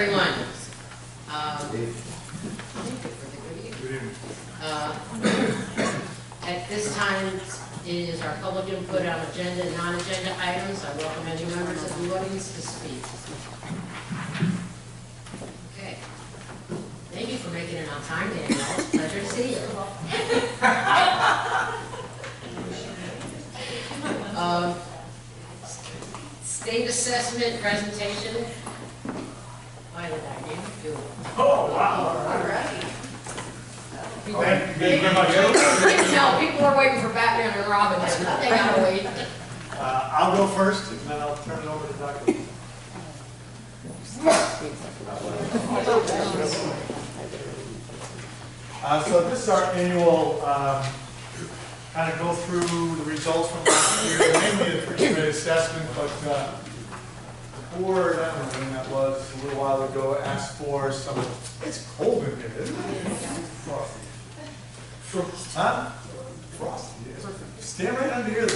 everyone. At this time, it is our public input on agenda and non-agenda items. I welcome any members of the audience to speak. Okay. Thank you for making it on time, Daniel. It's a pleasure to see you. State assessment presentation. Why did I name you? Oh, wow. All right. Thank you very much. You can tell people are waiting for Batman and Robin. They gotta wait. I'll go first, and then I'll turn it over to Dr. So this is our annual kind of go through the results from last year, mainly the pre-grade assessment, but the board, I don't know when that was, a little while ago, asked for some, it's cold in here, isn't it? Frosty. Huh? Frosty. Stand right under here.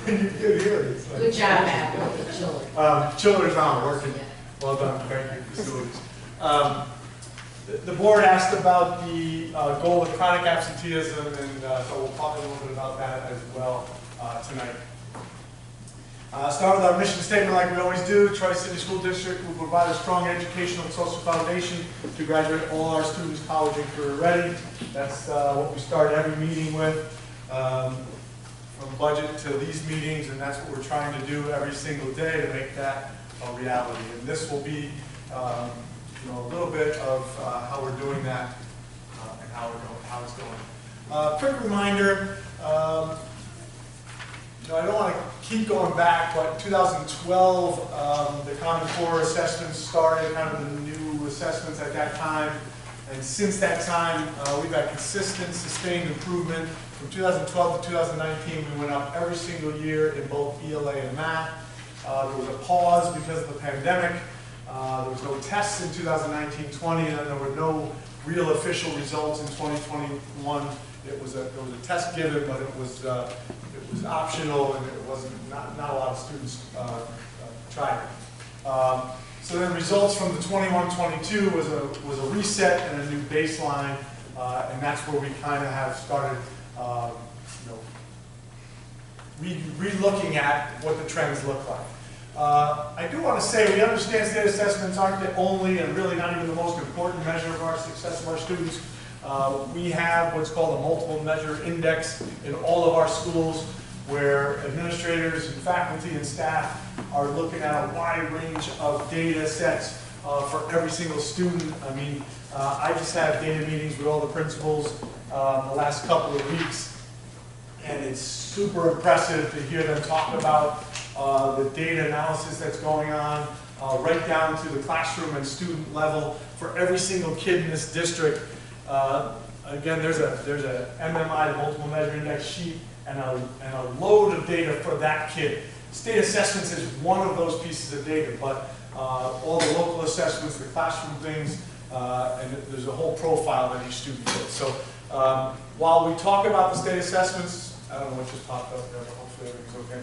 You can hear it. Good job, Matt, with the children. Children's not working. Well done. Thank you, facilities. The board asked about the goal of chronic absenteeism, and so we'll talk a little bit about that as well tonight. Start with our mission statement like we always do. Tri-City School District will provide a strong educational and social foundation to graduate all our students college and career ready. That's what we start every meeting with, from budget to these meetings, and that's what we're trying to do every single day to make that a reality. And this will be a little bit of how we're doing that and how it's going. Quick reminder. I don't want to keep going back, but in 2012, the Common Core assessments started, kind of the new assessments at that time. And since that time, we've had consistent, sustained improvement. From 2012 to 2019, we went up every single year in both ELA and math. There was a pause because of the pandemic. There was no tests in 2019-20, and then there were no real official results in 2021. There was a test given, but it was optional, and it wasn't not a lot of students tried it. So then results from the 21-22 was a reset and a new baseline, and that's where we kind of have started, re-looking at what the trends look like. I do want to say we understand state assessments aren't the only and really not even the most important measure of our success of our students. We have what's called a multiple measure index in all of our schools, where administrators and faculty and staff are looking at a wide range of data sets for every single student. I mean, I just had data meetings with all the principals the last couple of weeks, and it's super impressive to hear them talk about the data analysis that's going on, right down to the classroom and student level for every single kid in this district. Again, there's a MMI, the multiple measure index sheet, and a load of data for that kid. State assessments is one of those pieces of data, but all the local assessments, the classroom things, and there's a whole profile that each student gets. So while we talk about the state assessments, I don't know what just popped up there, but hopefully everything's okay.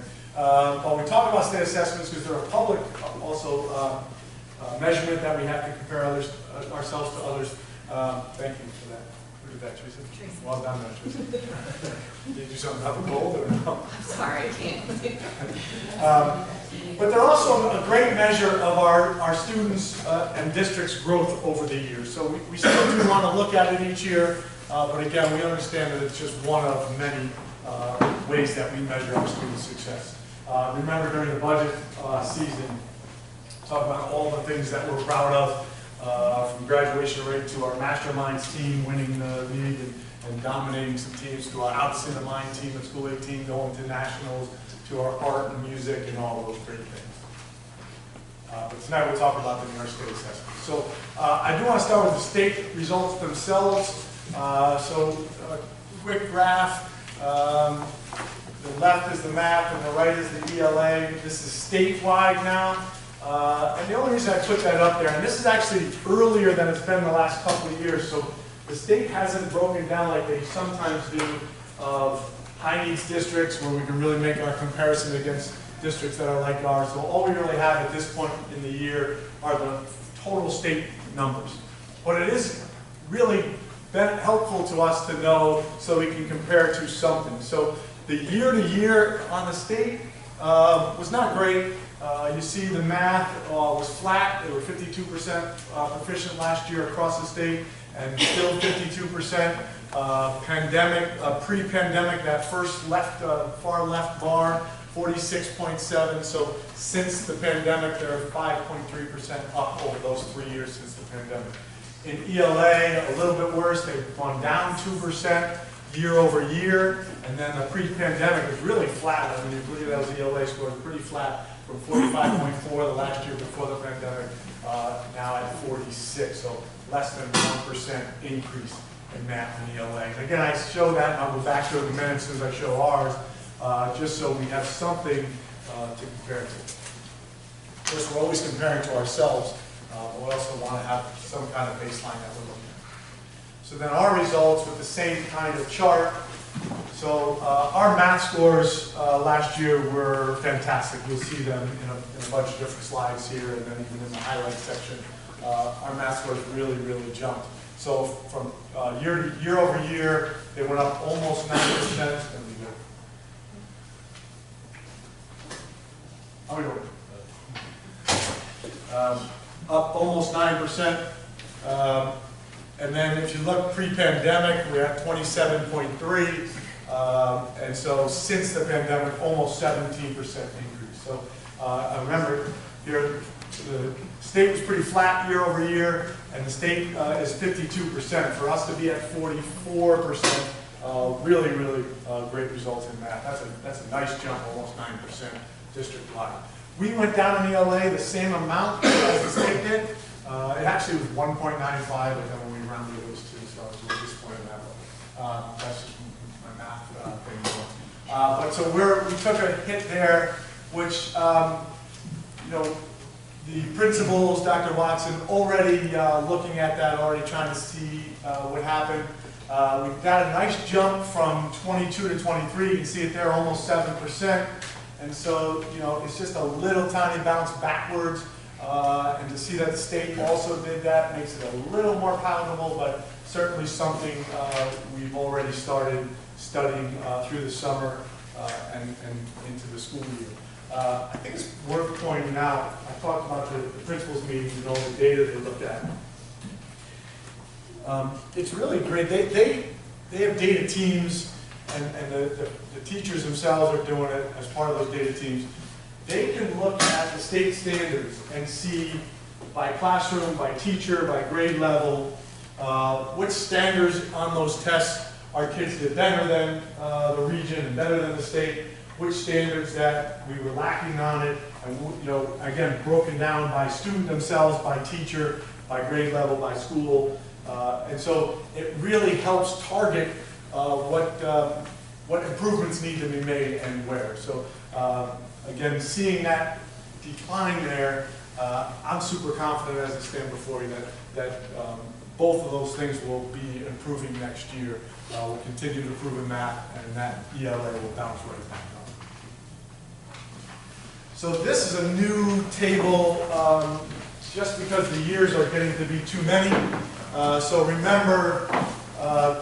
While we talk about state assessments, because they're a public also measurement that we have to compare ourselves to others. Thank you for that. Who did that, Teresa? Well done, Teresa. Did you do something about the gold or no? I'm sorry, I can't. But they're also a great measure of our students' and districts' growth over the years. So we still do want to look at it each year, but again, we understand that it's just one of many ways that we measure our students' success. Remember during the budget season, talk about all the things that we're proud of. From graduation rate to our masterminds team winning the league and dominating some teams, to our Outs in the Mind team at School 18 going to nationals, to our art and music and all of those great things. But tonight we'll talk about the New York State assessment. So I do want to start with the state results themselves. Quick graph. The left is the map and the right is the ELA. This is statewide now. And the only reason I put that up there, and this is actually earlier than it's been the last couple of years, so the state hasn't broken down like they sometimes do of high needs districts where we can really make our comparison against districts that are like ours. So all we really have at this point in the year are the total state numbers. But it is really been helpful to us to know so we can compare to something. So the year to year on the state was not great. You see the math was flat. They were 52% proficient last year across the state, and still 52%. Pandemic, pre-pandemic, that first left, far left bar, 46.7. So since the pandemic, they're 5.3% up over those 3 years since the pandemic. In ELA, a little bit worse. They've gone down 2% year over year, and then the pre-pandemic is really flat. I mean, you look at those ELA scores, pretty flat from 45.4 the last year before the pandemic, now at 46. So less than 1% increase in math and ELA. And again, I show that, and I'll go back to it in a minute as soon as I show ours, just so we have something to compare to. Of course, we're always comparing to ourselves, but we also want to have some kind of baseline that we're looking at. So then our results with the same kind of chart. So our math scores last year were fantastic. You'll see them in a bunch of different slides here, and then even in the highlight section. Our math scores really, really jumped. So from year over year, they went up almost 9%. How are we doing? Up almost 9%. And then if you look pre-pandemic, we're at 27.3. And so since the pandemic, almost 17% increase. So I remember here, the state was pretty flat year over year, and the state is 52%. For us to be at 44%, really, really great results in math. That's a nice jump, almost 9% district-wide. We went down in ELA the same amount as the state did. It actually was 1.95, but then when we rounded it was 2, so I was a little disappointed in that. But that's just my math thing. But so we took a hit there, which you know, the principals, Dr. Watson, already looking at that, already trying to see what happened. We've got a nice jump from 22 to 23. You can see it there, almost 7%. And so, you know, it's just a little tiny bounce backwards. And to see that the state also did that makes it a little more palatable, but certainly something we've already started studying through the summer and into the school year. I think it's worth pointing out, I talked about the principals meetings and all the data they looked at. It's really great. They have data teams, and the teachers themselves are doing it as part of those data teams. They can look at the state standards and see by classroom, by teacher, by grade level, which standards on those tests our kids did better than the region and better than the state, which standards that we were lacking on it, and you know, again, broken down by student themselves, by teacher, by grade level, by school. And so it really helps target what improvements need to be made and where. So again, seeing that decline there, I'm super confident as I stand before you that both of those things will be improving next year. We'll continue to improve in math, and that ELA will bounce right back up. So this is a new table, just because the years are getting to be too many. So remember,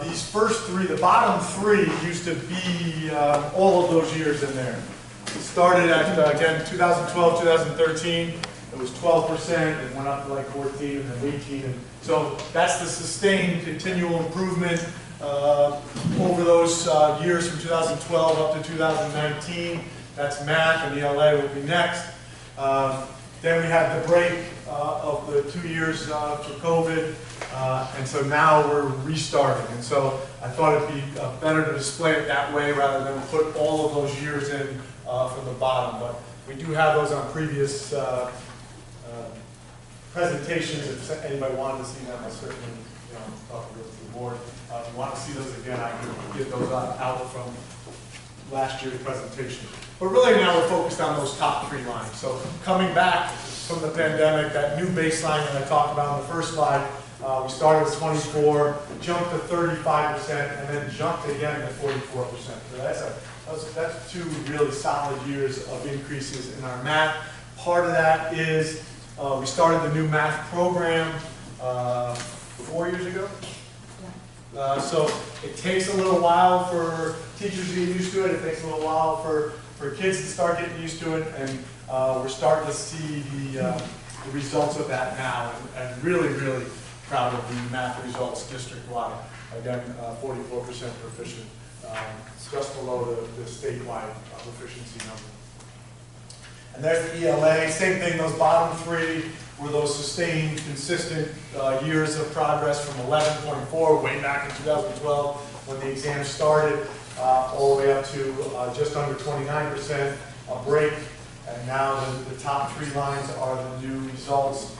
these first three, the bottom three used to be all of those years in there. It started at, again, 2012, 2013. It was 12%, it went up to like 14 and then 18. And so that's the sustained continual improvement over those years from 2012 up to 2019. That's math, and ELA will be next. Then we had the break of the 2 years for COVID, and so now we're restarting. And so I thought it'd be better to display it that way rather than put all of those years in from the bottom. But we do have those on previous presentations. If anybody wanted to see them, I certainly talk to the board. If you want to see those again, I can get those out from last year's presentation. But really now we're focused on those top three lines. So coming back from the pandemic, that new baseline that I talked about in the first slide, We started with 24, jumped to 35%, and then jumped again to 44%. So that's 2 really solid years of increases in our math. Part of that is we started the new math program 4 years ago. So it takes a little while for teachers to get used to it. It takes a little while for kids to start getting used to it, and we're starting to see the results of that now, and really, really proud of the math results district-wide. Again, 44% proficient, just below the statewide proficiency number. And there's the ELA, same thing, those bottom 3 were those sustained, consistent years of progress from 11.4 way back in 2012 when the exam started, all the way up to just under 29%, a break, and now the top 3 lines are the new results.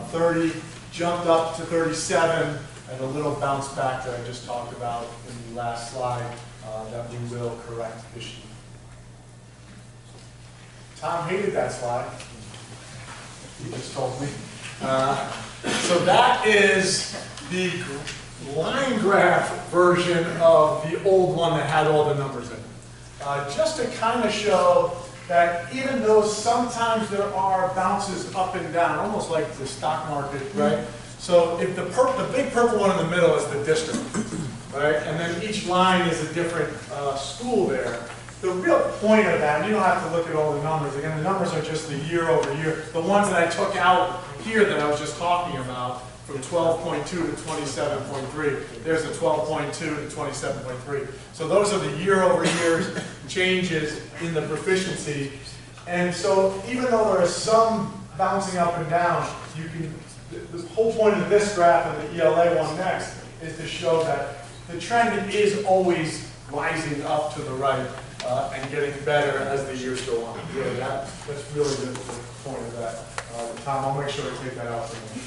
30 jumped up to 37, and a little bounce back that I just talked about in the last slide that we will correct this year. Tom hated that slide. He just told me. So that is the line graph version of the old one that had all the numbers in it. Just to kind of show that even though sometimes there are bounces up and down, almost like the stock market, right? So if the big purple one in the middle is the district, right? And then each line is a different school there. The real point of that, and you don't have to look at all the numbers, again, the numbers are just the year over year. The ones that I took out here that I was just talking about, from 12.2 to 27.3, there's a 12.2 to 27.3. So those are the year over year changes in the proficiency. And so even though there is some bouncing up and down, you can, the whole point of this graph and the ELA one next is to show that the trend is always rising up to the right. And getting better as the years go on. Really, that's really the point of that. Tom, I'll make sure to take that out for you.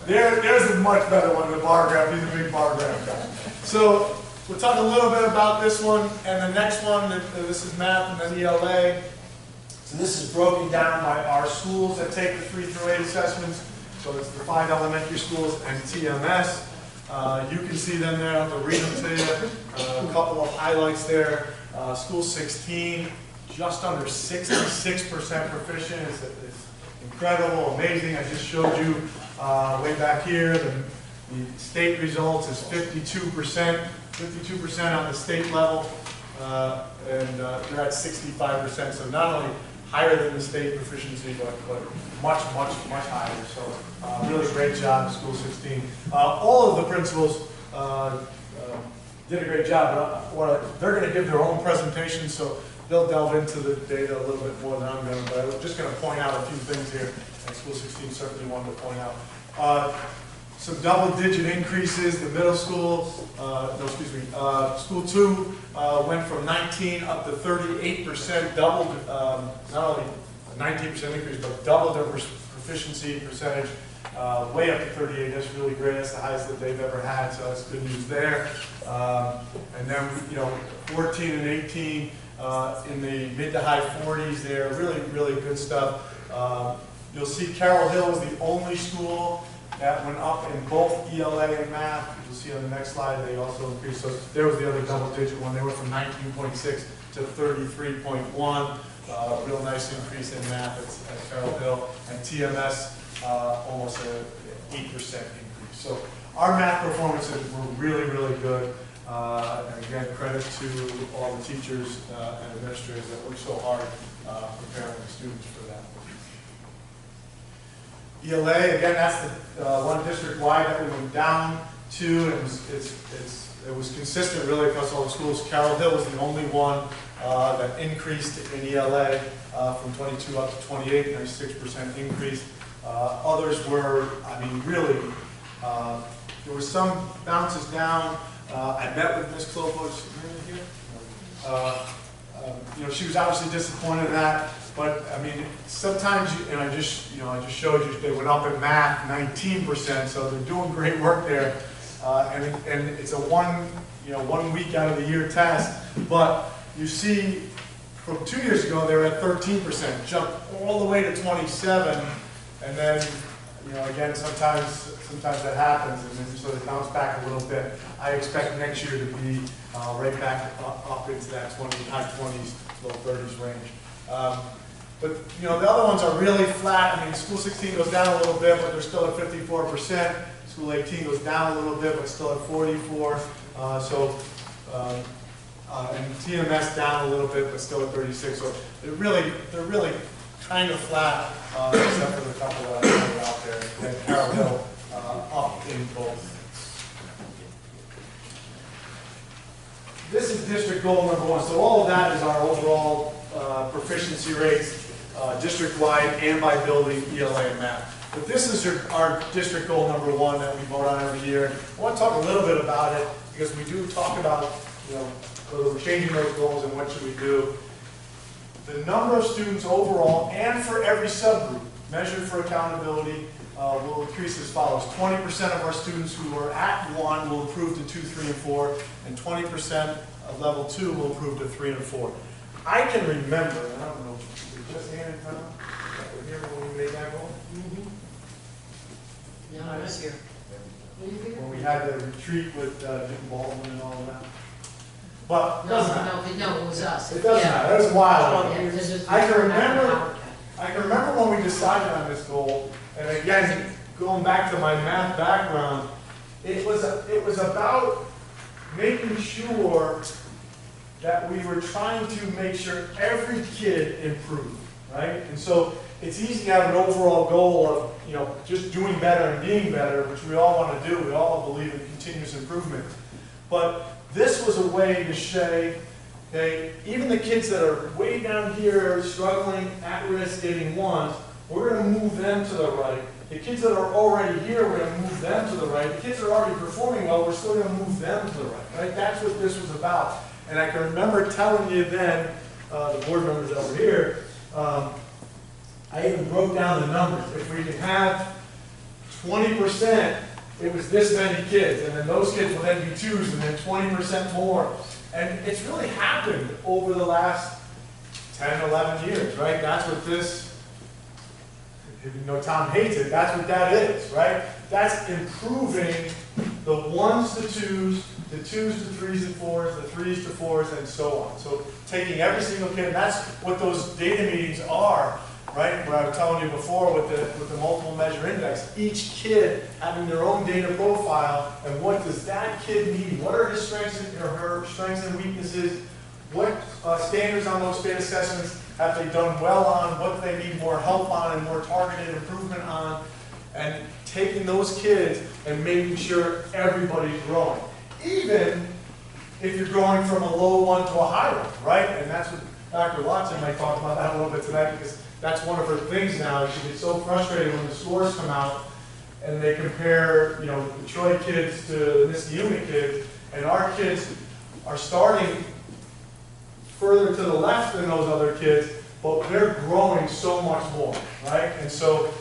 There's a much better one, the bar graph. He's a big bar graph guy. So we'll talk a little bit about this one and the next one. This is math and then ELA. So this is broken down by our schools that take the 3 through 8 assessments. So it's the 5 elementary schools and TMS. You can see them there, I'll read them to you. A couple of highlights there. School 16, just under 66% proficient. It's incredible, amazing. I just showed you way back here. The state results is 52%. 52% on the state level. And they're at 65%. So not only higher than the state proficiency, but much higher. So really great job, School 16. All of the principals did a great job. But they're going to give their own presentation, so they'll delve into the data a little bit more than I'm going to. But I'm just going to point out a few things here, and School 16 certainly wanted to point out. Some double-digit increases. The middle school, School 2 went from 19 up to 38%, doubled, not only a 19% increase, but doubled their proficiency percentage, way up to 38. That's really great. That's the highest that they've ever had, so that's good news there. And then, 14 and 18 in the mid to high 40s there. Really, really good stuff. You'll see Carroll Hill was the only school that went up in both ELA and math. You'll see on the next slide they also increased. So there was the other double-digit one. They went from 19.6 to 33.1. Real nice increase in math at Carroll Hill. And TMS, almost an 8% increase. So our math performances were really, really good. And again, credit to all the teachers and administrators that worked so hard preparing the students for that. ELA, again, that's the one district-wide that we went down to. It was consistent really across all the schools. Carroll Hill was the only one that increased in ELA from 22 up to 28, 96% increase. Others were, really, there were some bounces down. I met with Ms. Clopo here. She was obviously disappointed in that. But sometimes, and I just showed you they went up in math 19%, so they're doing great work there. And it's a one week out of the year test. But you see from 2 years ago, they were at 13%, jumped all the way to 27, and then, you know, again, sometimes that happens, and then so they bounce back a little bit. I expect next year to be right back up into that high 20s, low 30s range. But, you know, the other ones are really flat. I mean, School 16 goes down a little bit, but they're still at 54%. School 18 goes down a little bit, but still at 44. And TMS down a little bit, but still at 36. So they're really kind of flat, except for the couple that I put out there. Then parallel up in both. This is district goal number 1. So all of that is our overall proficiency rates, district-wide and by building, ELA and math. But this is our district goal number 1 that we vote on every year. I want to talk a little bit about it because we do talk about, you know, whether we're changing those goals and what should we do. The number of students overall and for every subgroup measured for accountability will increase as follows. 20% of our students who are at 1 will improve to 2, 3, and 4, and 20% of level 2 will improve to 3 and 4. I can remember, and I don't know, was just Ann and Tom that were here when we made that goal? No, I was here. When we had the retreat with Jim Baldwin and all of that. But it doesn't matter. No, it was us. It doesn't matter. That was a while ago. Yeah, this is- I can remember when we decided on this goal, and again, going back to my math background, it was about making sure that we were trying to make sure every kid improved, right? And so it's easy to have an overall goal of, you know, just doing better and being better, which we all want to do. We all believe in continuous improvement. But this was a way to say, hey, even the kids that are way down here struggling, at risk, getting 1s, we're going to move them to the right. The kids that are already here, we're going to move them to the right. The kids that are already performing well, we're still going to move them to the right, right? That's what this was about. And I can remember telling you then, the board members that were here, I even broke down the numbers. If we could have 20%, it was this many kids, and then those kids will then be 2s, and then 20% more. And it's really happened over the last 10, 11 years, right? That's what this, if you know Tom hates it, that's what that is, right? That's improving the 1s to 2s, the 2s to 3s and 4s, the 3s to 4s, and so on. So taking every single kid, and that's what those data meetings are, right? What I was telling you before with the multiple measure index, each kid having their own data profile, and what does that kid need? What are his strengths or her strengths and weaknesses? What standards on those state assessments have they done well on? What do they need more help on and more targeted improvement on? And taking those kids and making sure everybody's growing. Even if you're growing from a low 1 to a high 1, right? And that's what Dr. Watson might talk about that a little bit tonight, because that's one of her things now. She gets so frustrated when the scores come out and they compare, you know, the Troy kids to the Niskayuna kids, and our kids are starting further to the left than those other kids, but they're growing so much more, right? And so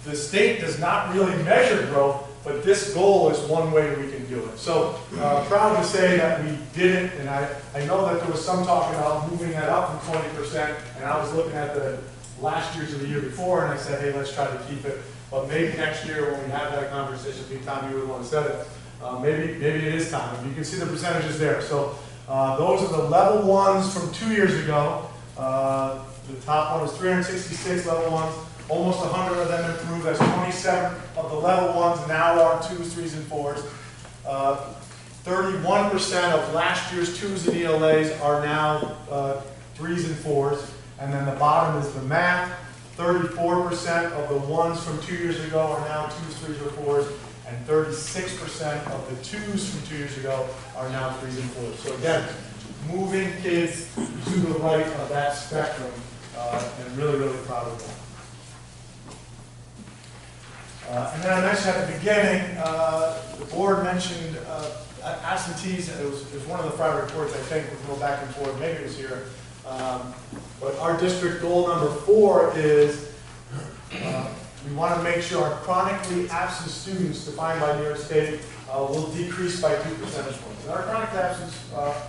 the state does not really measure growth, but this goal is one way we can do it. So proud to say that we did it, and I know that there was some talk about moving that up from 20%, and I was looking at the last year's of the year before, and I said, hey, let's try to keep it. But maybe next year when we have that conversation, I think Tom, you would want to set it, maybe it is time. You can see the percentages there. So those are the level 1s from 2 years ago. The top one was 366 level 1s. Almost 100 of them improved. That's 27 of the level 1s now are 2s, 3s, and 4s. 31% of last year's 2s and ELAs are now 3s and 4s. And then the bottom is the math. 34% of the 1s from 2 years ago are now 2s, 3s, or 4s. And 36% of the 2s from 2 years ago are now 3s and 4s. So again, moving kids to the right of that spectrum, and really, really proud of that. And then I mentioned at the beginning, the board mentioned absentees. It was one of the Friday reports, I think. We'll go back and forth. Maybe it was here. But our district goal number 4 is we want to make sure our chronically absent students defined by New York State will decrease by 2 percentage points. And our chronic absence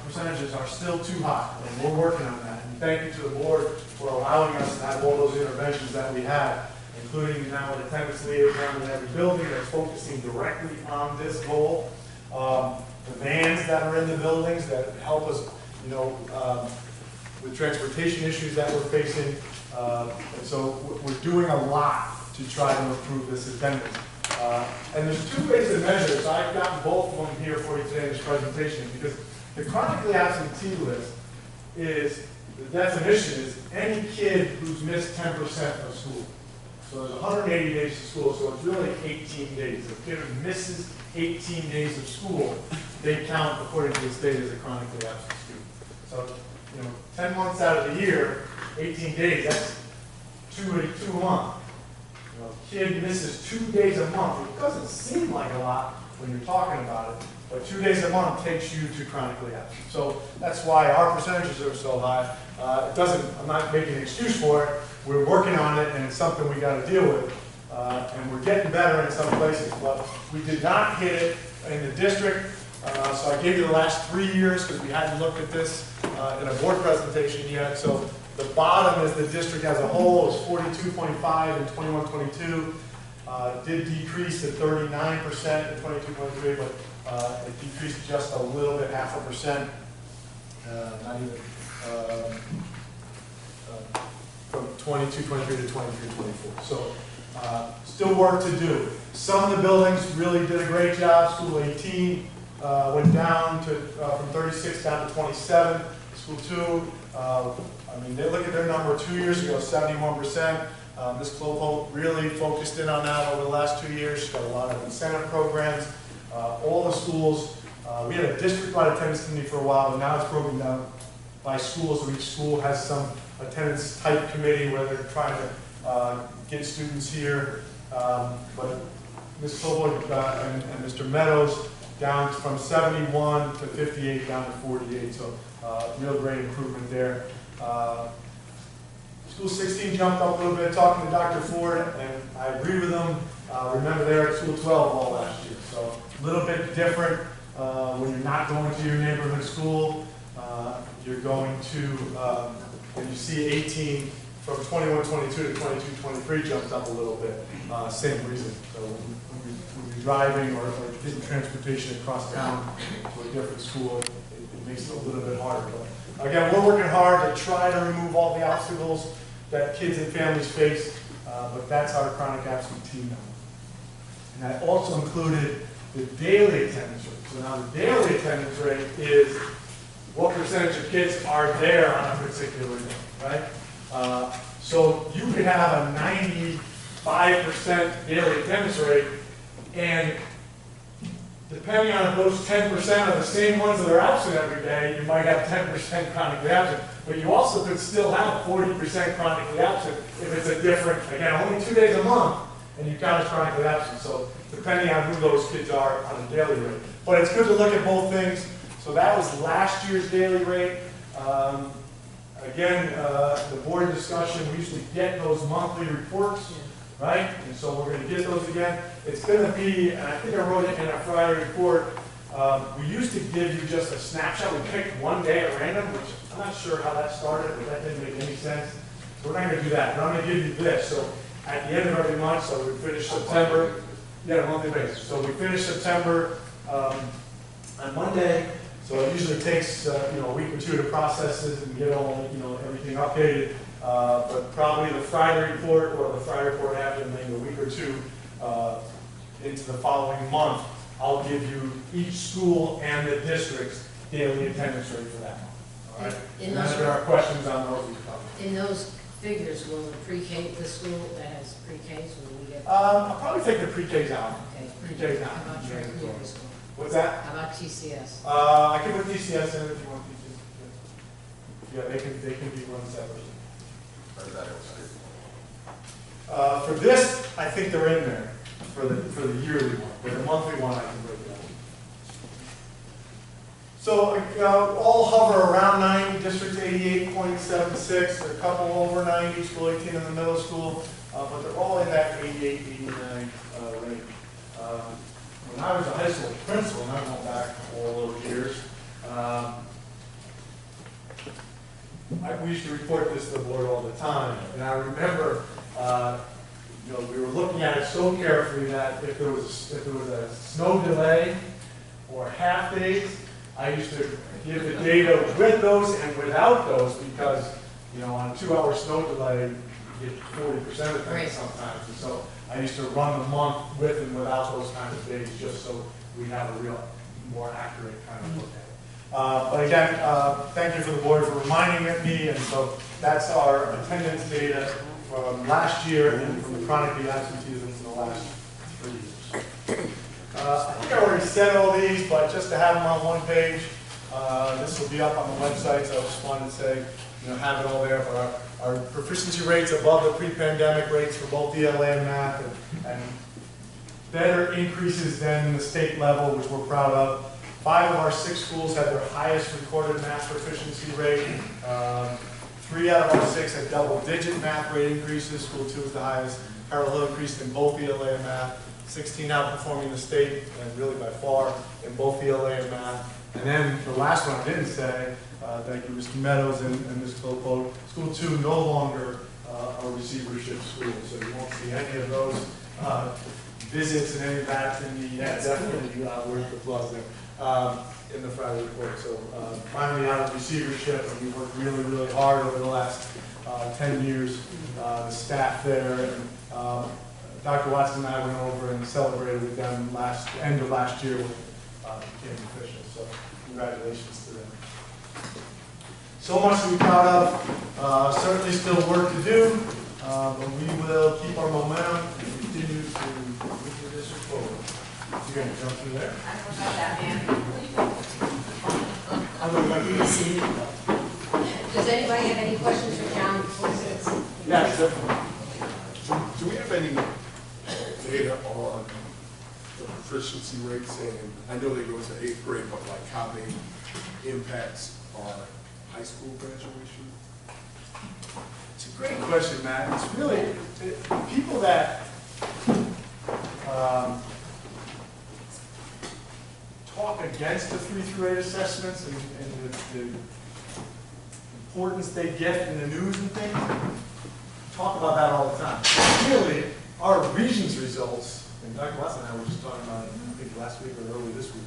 percentages are still too high, and we're working on that. And thank you to the board for allowing us to have all those interventions that we have, including now an attendance liaison in every building that's focusing directly on this goal. The vans that are in the buildings that help us, you know, with transportation issues that we're facing. And so we're doing a lot to try to improve this attendance. And there's two ways to measure it. So I've gotten both of them here for you today in this presentation, because the chronically absentee list is, the definition is any kid who's missed 10% of school. So there's 180 days of school, so it's really 18 days. If a kid who misses 18 days of school, they count, according to the state, as a chronically absent student. So, you know, 10 months out of the year, 18 days, that's two a month. You know, a kid misses 2 days a month. It doesn't seem like a lot when you're talking about it, but 2 days a month takes you to chronically absent. So that's why our percentages are so high. It doesn't, I'm not making an excuse for it. We're working on it, and it's something we got to deal with. And we're getting better in some places, but we did not hit it in the district. So I gave you the last 3 years because we hadn't looked at this in a board presentation yet. So the bottom is the district as a whole is 42.5 in 21-22. It did decrease to 39% in 22-23, but it decreased just a little bit, 0.5%. Not even from 22-23 to 23-24. So still work to do. Some of the buildings really did a great job. School 18 went down to from 36 down to 27. School 2, I mean, they look at their number 2 years ago, 71%. Ms. Clovo really focused in on that over the last 2 years. She's got a lot of incentive programs. All the schools, we had a district-wide attendance committee for a while, but now it's broken down by schools. So each school has some attendance type committee where they're trying to get students here. But Ms. Clovo and Mr. Meadows down from 71 to 58 down to 48. So real great improvement there. School 16 jumped up a little bit, talking to Dr. Ford, and I agree with him. Remember, they were at School 12 all last year, so a little bit different when you're not going to your neighborhood school. You're going to, when you see 18 from 21-22 to 22-23 jumps up a little bit. Same reason. So when you're driving or getting transportation across town to a different school, it makes it a little bit harder. But again, we're working hard to try to remove all the obstacles that kids and families face, but that's our chronic absentee number. And that also included the daily attendance rate. So now the daily attendance rate is what percentage of kids are there on a particular day, right? So you could have a 95% daily attendance rate, and depending on if those 10% are the same ones that are absent every day, you might have 10% chronically absent. But you also could still have 40% chronically absent if it's a different, again, only 2 days a month, and you count as chronically absent. So depending on who those kids are on a daily rate. But it's good to look at both things. So that was last year's daily rate. Again, the board discussion, we usually get those monthly reports, right? And so we're going to get those again. It's going to be, and I think I wrote it in our Friday report, we used to give you just a snapshot. We picked one day at random, which I'm not sure how that started, but that didn't make any sense. So we're not going to do that, but I'm going to give you this. So at the end of every month, so we finish September, yeah, on a monthly basis. So we finish September on Monday. So it usually takes you know, a week or two to process this and get all, you know, everything updated. But probably the Friday report or the Friday report after, and maybe a week or two into the following month, I'll give you each school and the district's daily attendance rate for that month. All right. And if there are questions on those, we can talk. In those figures, will the pre-K, the school that has pre-Ks, will we get? I'll probably take the pre-Ks out. Okay. Pre-Ks out. How about your school? What's that? How about TCS? I can put TCS in if you want TCS. Yeah, they can be run separately. For this, I think they're in there for the yearly one. For the monthly one, I can break it out. So all hover around 90. District 88.76. A couple over 90. School 18 in the middle school, but they're all in that 88, 89 range. When I was a high school principal, and I went back all those years, we used to report this to the board all the time, and I remember, we were looking at it so carefully that if there was a snow delay or half days, I used to give the data with those and without those because, on a 2-hour snow delay, you get 40% of things sometimes. And so I used to run the month with and without those kind of days just so we have a real, more accurate kind of look at it. But again, thank you for the board for reminding me, and so that's our attendance data from last year and from the chronically absenteeism for the last 3 years. I think I already said all these, but just to have them on one page, this will be up on the website, so I just wanted to say, have it all there for our proficiency rates above the pre-pandemic rates for both ELA and math, and better increases than the state level, which we're proud of. 5 of our 6 schools had their highest recorded math proficiency rate. 3 out of our 6 had double-digit math rate increases. School 2 is the highest. Harold Hill increased in both ELA and math. 16 outperforming the state, and really by far, in both ELA and math. And then the last one I didn't say, thank you, Mr. Meadows and Ms. Clopo. School 2 no longer a receivership school, so you won't see any of those visits and any of that in the, definitely worth the applause there, in the Friday report. So finally out of receivership, and we worked really, really hard over the last 10 years, the staff there, and Dr. Watson and I went over and celebrated with them end of last year when became official. So congratulations to them. So much to be proud of. Certainly still work to do, but we will keep our momentum and continue to move the district forward. You're going to jump through there? I forgot that, man. I would like to see you. Does anybody have any questions for John before he sits? Yes, definitely. Do we have any data on the proficiency rates? And I know they go to 8th grade, but like how they impacts our high school graduation? It's a great question, Matt. It's really people that talk against the 3 through 8 assessments and the importance they get in the news and things, talk about that all the time. Really, our Regents results, and Dr. Watson and I were just talking about it, I think last week or early this week,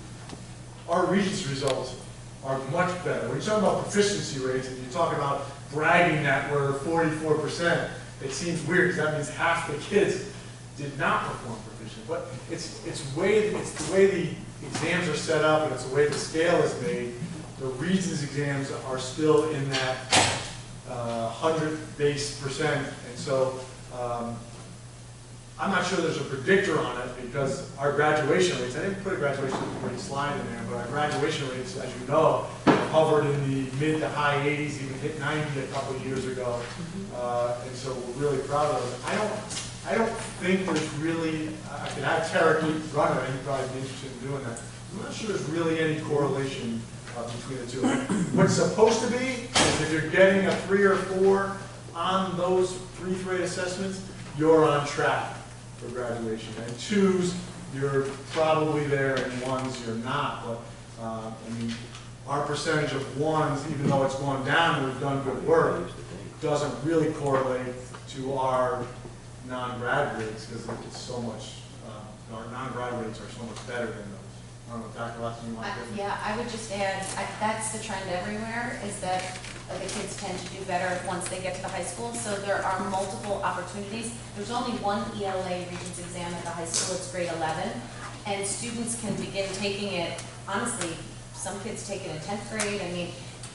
our Regents results are much better. When you talk about proficiency rates and you talk about bragging that we're 44%, it seems weird because that means half the kids did not perform proficient. But it's the way the exams are set up and it's the way the scale is made. The Regents exams are still in that 100 base percent, and so I'm not sure there's a predictor on it because our graduation rates, I didn't put a graduation rate slide in there, but our graduation rates, as you know, hovered in the mid to high 80s, even hit 90 a couple of years ago, and so we're really proud of it. I don't think there's really, I could have Tara keep running, and he'd probably be interested in doing that. I'm not sure there's really any correlation between the two. What's supposed to be is if you're getting a 3 or 4 on those 3 through 8 assessments, you're on track for graduation. And 2s, you're probably there, and 1s, you're not. But I mean, our percentage of 1s, even though it's gone down, we've done good work, doesn't really correlate to our non-grad rates because it's so much. Our non-grad rates are so much better than those. I don't know, Dr. Watson, you want to? Yeah, I would just add, that's the trend everywhere, is that the kids tend to do better once they get to the high school. So there are multiple opportunities. There's only one ELA Regents exam at the high school. It's grade 11. And students can begin taking it, honestly, some kids take it in 10th grade. I mean,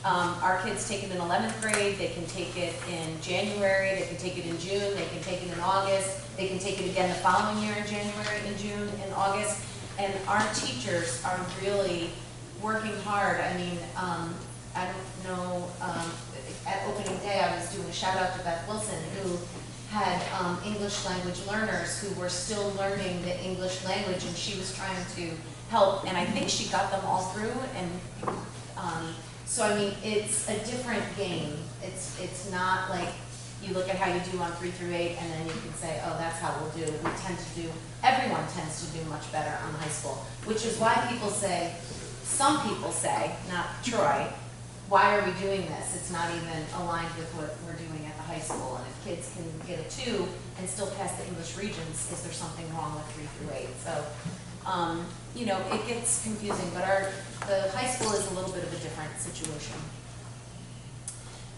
our kids take it in 11th grade. They can take it in January. They can take it in June. They can take it in August. They can take it again the following year in January, in June, in August. And our teachers are really working hard. I mean, I don't know, at opening day I was doing a shout out to Beth Wilson, who had English language learners who were still learning the English language, and she was trying to help, and I think she got them all through. And so I mean, it's a different game. It's not like you look at how you do on 3 through 8 and then you can say, oh, that's how we'll do. We tend to do, everyone tends to do much better on high school, which is why people say, some people say, not Troy, why are we doing this? It's not even aligned with what we're doing at the high school. And if kids can get a 2 and still pass the English Regents, is there something wrong with 3 through 8? So, you know, it gets confusing, but the high school is a little bit of a different situation.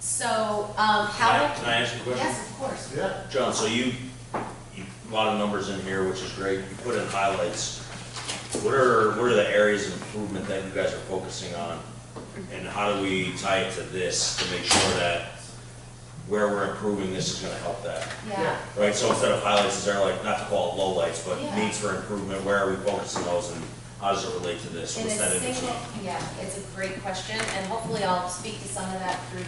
So, Can I ask you a question? Yes, of course. Yeah. John, so you a lot of numbers in here, which is great. You put in highlights. What are the areas of improvement that you guys are focusing on? And how do we tie it to this to make sure that where we're improving, this is gonna help that? Yeah. Right, so instead of highlights, is there like, not to call it lowlights, but Yeah. needs for improvement, where are we focusing those and how does it relate to this? In What's that a in between? single, yeah, it's a great question, and hopefully I'll speak to some of that through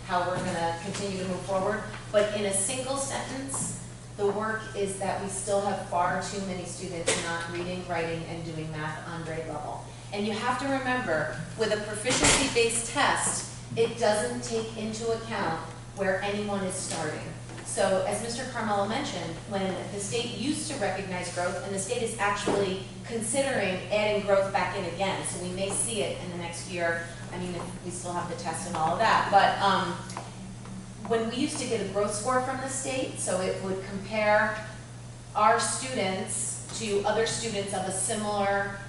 how we're gonna continue to move forward. But in a single sentence, the work is that we still have far too many students not reading, writing, and doing math on grade level. And you have to remember, with a proficiency-based test, it doesn't take into account where anyone is starting. So as Mr. Carmelo mentioned, when the state used to recognize growth, and the state is actually considering adding growth back in again, so we may see it in the next year. I mean, we still have the test and all of that, but when we used to get a growth score from the state, so it would compare our students to other students of a similar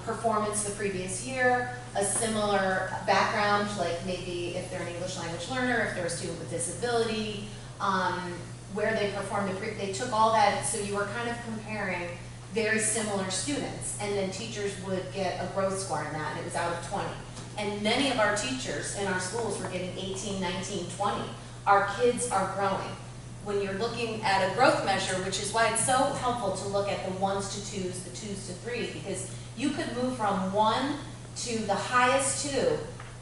performance the previous year, a similar background, like maybe if they're an English language learner, if they're a student with disability, where they performed, they took all that, so you were kind of comparing very similar students, and then teachers would get a growth score in that, and it was out of 20. And many of our teachers in our schools were getting 18, 19, 20. Our kids are growing. When you're looking at a growth measure, which is why it's so helpful to look at the 1s to 2s, the 2s to 3s, because you could move from 1 to the highest 2,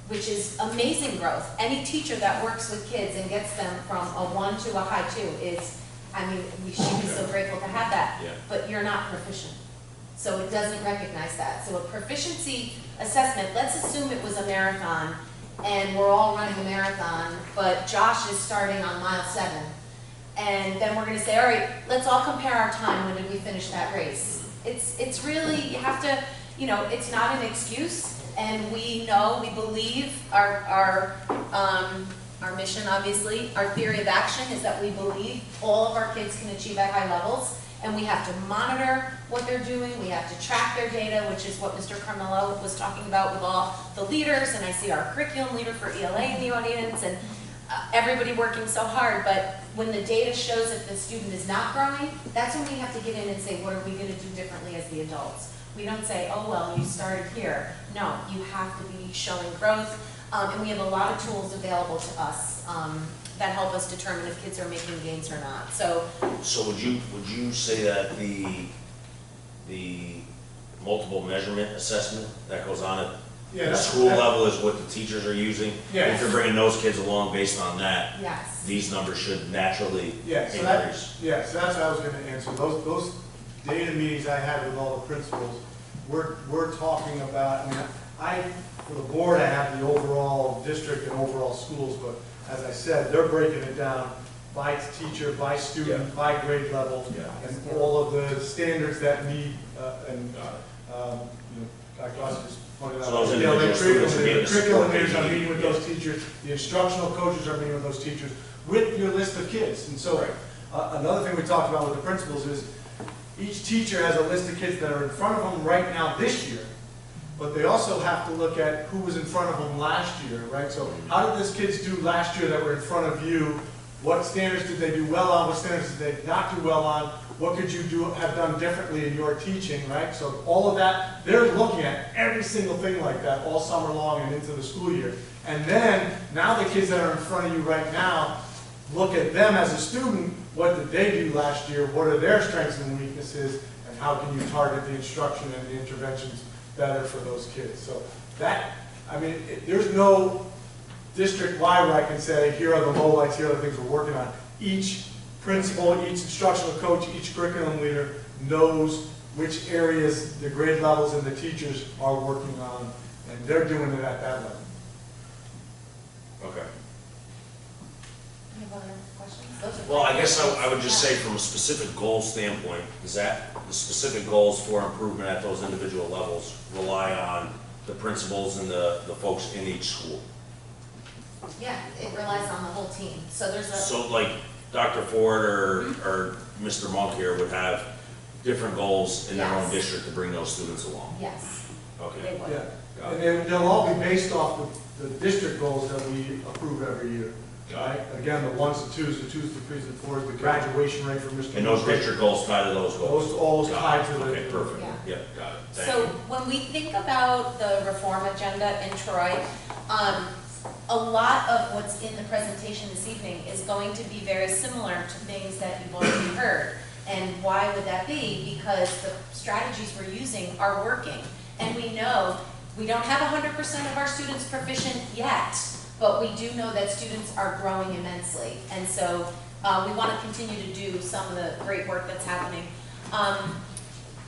which is amazing growth. Any teacher that works with kids and gets them from a 1 to a high 2 is, I mean, we should be so grateful to have that, Yeah. but you're not proficient. So it doesn't recognize that. So a proficiency assessment, let's assume it was a marathon, and we're all running a marathon, but Josh is starting on mile 7. And then we're gonna say, all right, let's all compare our time, when did we finish that race? It's really, you have to, you know, it's not an excuse, and we know, we believe, our mission, obviously, our theory of action is that we believe all of our kids can achieve at high levels, and we have to monitor what they're doing, we have to track their data, which is what Mr. Carmelo was talking about with all the leaders, and I see our curriculum leader for ELA in the audience, and everybody working so hard, but when the data shows that the student is not growing, that's when we have to get in and say, what are we gonna do differently as the adults? We don't say, oh, well, you started here. No, you have to be showing growth, and we have a lot of tools available to us that help us determine if kids are making gains or not. So would you say that the multiple measurement assessment that goes on at Yeah, the school level is what the teachers are using? Yeah. If you're bringing those kids along based on that, yes. these numbers should naturally Yeah, so increase. so that's what I was gonna answer. Those data meetings I had with all the principals, we're talking about, I mean, for the board, I have the overall district and overall schools, but as I said, they're breaking it down by teacher, by student, by grade level, and all of the standards that need, Dr. Ross just pointed out. So those individual students are getting the curriculum support they leaders are need. meeting with those teachers, the instructional coaches are meeting with those teachers, with your list of kids. And so, another thing we talked about with the principals is, each teacher has a list of kids that are in front of them right now this year, but they also have to look at who was in front of them last year, right? So how did these kids do last year that were in front of you? What standards did they do well on? What standards did they not do well on? What could you have done differently in your teaching, right? So all of that, they're looking at every single thing like that all summer long and into the school year. And then, now the kids that are in front of you right now, look at them as a student, what did they do last year? What are their strengths and weaknesses? And how can you target the instruction and the interventions better for those kids? So that, I mean, there's no district-wide where I can say, here are the lowlights, here are the things we're working on. Each principal, each instructional coach, each curriculum leader knows which areas the grade levels and the teachers are working on, and they're doing it at that level. Okay. You have other questions? Those are Well, I great guess questions. I would just Yeah. say from a specific goal standpoint, is that the specific goals for improvement at those individual levels rely on the principals and the folks in each school? Yeah, it relies on the whole team. So there's a, So like Dr. Ford or Mr. Monk here would have different goals in their own Yes. district to bring those students along? yes, Okay. they would. Yeah, Got and it. they'll all be based off of the district goals that we approve every year. Got it. Again, the 1s, the 2s, the 2s, the 3s, and 4s, the graduation rate for Mr. And those Murphy. district goals tie to those goals? Those all Got tied it. to the. Okay, perfect. Yeah. Yep, got it. Thank So you. when we think about the reform agenda in Troy, a lot of what's in the presentation this evening is going to be very similar to things that you've already heard. And why would that be? Because the strategies we're using are working. And we know we don't have 100% of our students proficient yet, but we do know that students are growing immensely. And so we want to continue to do some of the great work that's happening.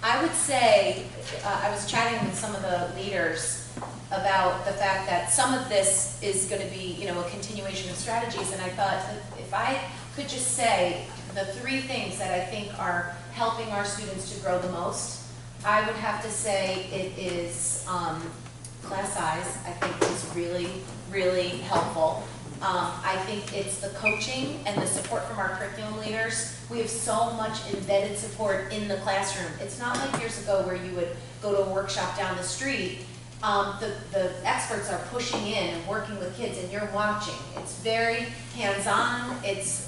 I would say, I was chatting with some of the leaders about the fact that some of this is going to be, a continuation of strategies, and I thought that if I could just say the 3 things that I think are helping our students to grow the most, I would have to say it is class size. I think is really, really helpful. I think it's the coaching and the support from our curriculum leaders. We have so much embedded support in the classroom. It's not like years ago where you would go to a workshop down the street. The experts are pushing in and working with kids, and you're watching. It's very hands-on, it's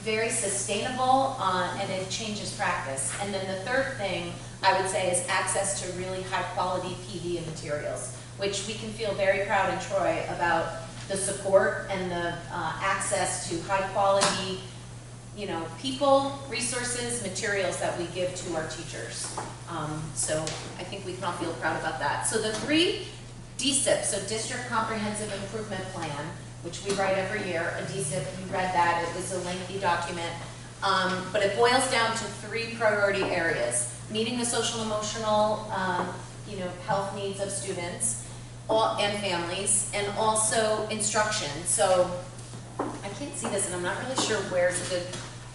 very sustainable, and it changes practice. And then the third thing I would say is access to really high-quality PD and materials, which we can feel very proud in Troy about the support and the access to high-quality, people, resources, materials that we give to our teachers. So I think we can all feel proud about that. So the 3 DSIP, so District Comprehensive Improvement Plan, which we write every year, a DSIP, you read that, it was a lengthy document, but it boils down to 3 priority areas: meeting the social emotional, health needs of students and families, and also instruction. So I can't see this, and I'm not really sure where's a good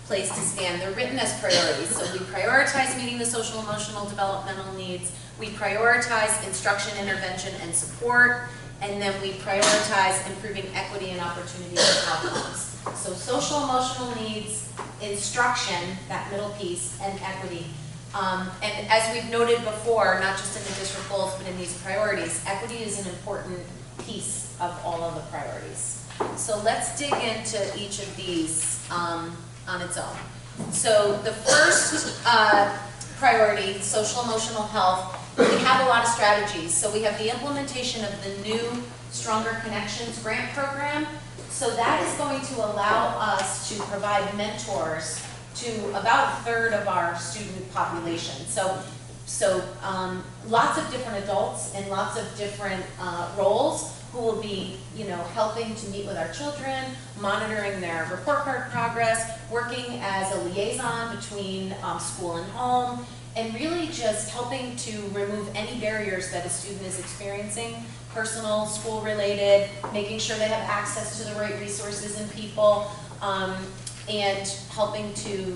place to stand. They're written as priorities. So we prioritize meeting the social, emotional, developmental needs. We prioritize instruction, intervention, and support. And then we prioritize improving equity and opportunity and outcomes. So social, emotional needs, instruction, that middle piece, and equity. And as we've noted before, not just in the district goals, but in these priorities, equity is an important piece of all of the priorities. So let's dig into each of these on its own. So the first priority, social emotional health, we have a lot of strategies. So we have the implementation of the new Stronger Connections grant program. So that is going to allow us to provide mentors to about 1/3 of our student population. So lots of different adults in lots of different roles who will be, helping to meet with our children, monitoring their report card progress, working as a liaison between school and home, and really just helping to remove any barriers that a student is experiencing, personal, school-related, making sure they have access to the right resources and people, and helping to,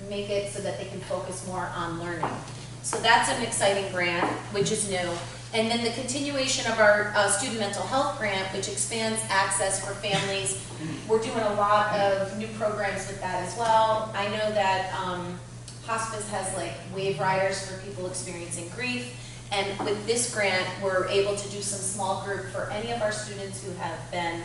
make it so that they can focus more on learning. So that's an exciting grant, which is new. And then the continuation of our student mental health grant, which expands access for families. We're doing a lot of new programs with that as well. I know that hospice has like wave riders for people experiencing grief. And with this grant, we're able to do some small group for any of our students who have been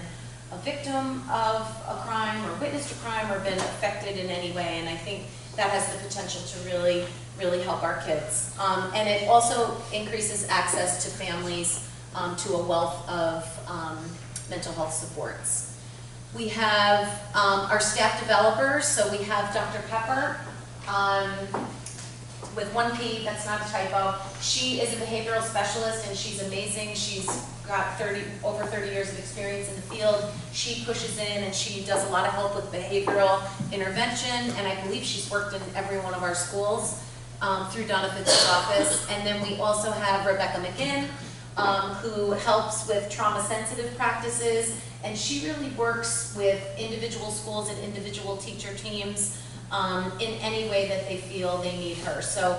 a victim of a crime or witnessed a crime or been affected in any way. And I think that has the potential to really, really help our kids. And it also increases access to families to a wealth of mental health supports. We have our staff developers. So we have Dr. Pepper with 1 P, that's not a typo. She is a behavioral specialist and she's amazing. She's got over 30 years of experience in the field. She pushes in and she does a lot of help with behavioral intervention, and I believe she's worked in every one of our schools through Donna Fitz's office. And then we also have Rebecca McGinn, who helps with trauma-sensitive practices, and she really works with individual schools and individual teacher teams in any way that they feel they need her. So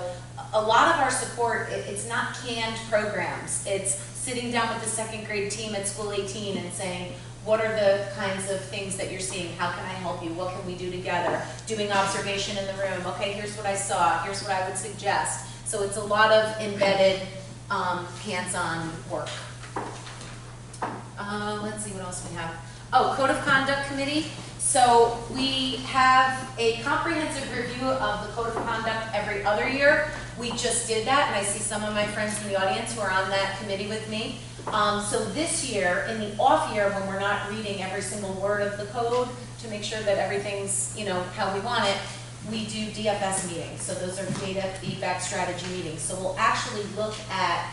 a lot of our support, it's not canned programs, it's sitting down with the second grade team at School 18 and saying, what are the kinds of things that you're seeing? How can I help you? What can we do together? Doing observation in the room. Okay, here's what I saw. Here's what I would suggest. So it's a lot of embedded, hands-on work. Let's see what else we have. Oh, Code of Conduct Committee. So we have a comprehensive review of the Code of Conduct every other year. We just did that, and I see some of my friends in the audience who are on that committee with me. So this year, in the off year, when we're not reading every single word of the code to make sure that everything's, you know, how we want it, we do DFS meetings. So those are data feedback strategy meetings. So we'll actually look at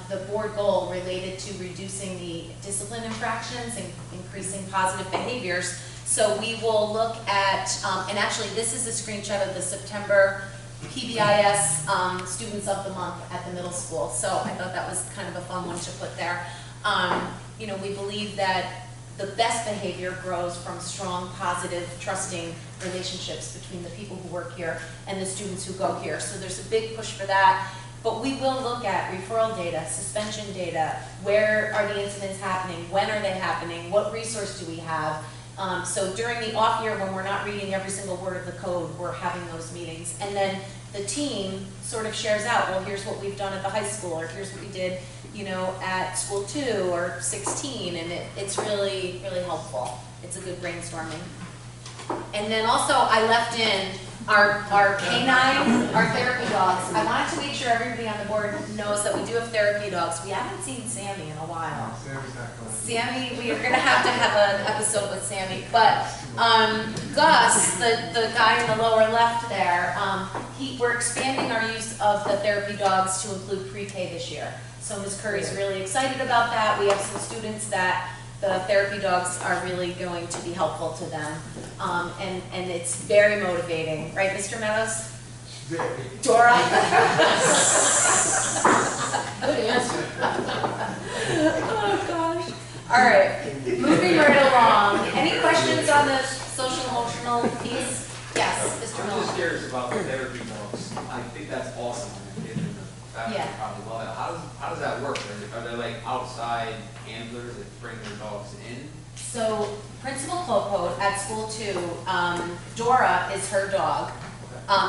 the board goal related to reducing the discipline infractions and increasing positive behaviors. So we will look at, and actually this is a screenshot of the September PBIS Students of the Month at the middle school. So I thought that was kind of a fun one to put there. You know, we believe that the best behavior grows from strong, positive, trusting relationships between the people who work here and the students who go here. So there's a big push for that. But we will look at referral data, suspension data, where are the incidents happening, when are they happening, what resource do we have. So during the off year when we're not reading every single word of the code, we're having those meetings. And then the team sort of shares out, well, here's what we've done at the high school, or here's what we did, you know, at school 2 or 16, and it's really, really helpful. It's a good brainstorming. And then also I left in our canine, our therapy dogs. I wanted to make sure everybody on the board knows that we do have therapy dogs. We haven't seen Sammy in a while. Sammy's not coming. Sammy, we are going to have an episode with Sammy. But Gus, the guy in the lower left there, we're expanding our use of the therapy dogs to include pre-K this year. So Ms. Curry's really excited about that. We have some students that the therapy dogs are really going to be helpful to them. And it's very motivating. Right, Mr. Meadows? Dora? Good answer. Oh, gosh. All right, moving right along. Any questions on the social emotional piece? Yes, Mr. I'm Miller. just curious about the therapy dogs. I think that's awesome. And the kids and the family Yeah. probably love it. How does that work? Are there like outside handlers that bring their dogs in? So Principal Clopo at school 2, Dora is her dog.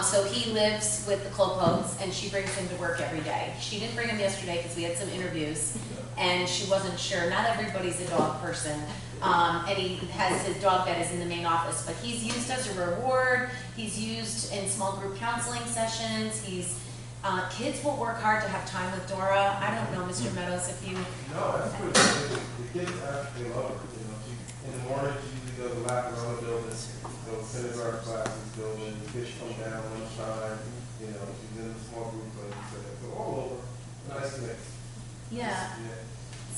So he lives with the Clopos and she brings him to work every day. She didn't bring him yesterday because we had some interviews and she wasn't sure. Not everybody's a dog person. And he has his dog that is in the main office, but he's used as a reward. He's used in small group counseling sessions. Kids will work hard to have time with Dora. I don't know, Mr. Meadows, if you... No, that's good. The kids they love her. You know, in the morning she usually does a lap around the building, those kindergarten classes building, the kids come down lunchtime, you know, she's in a small group, so all over. Nice mix. Yeah.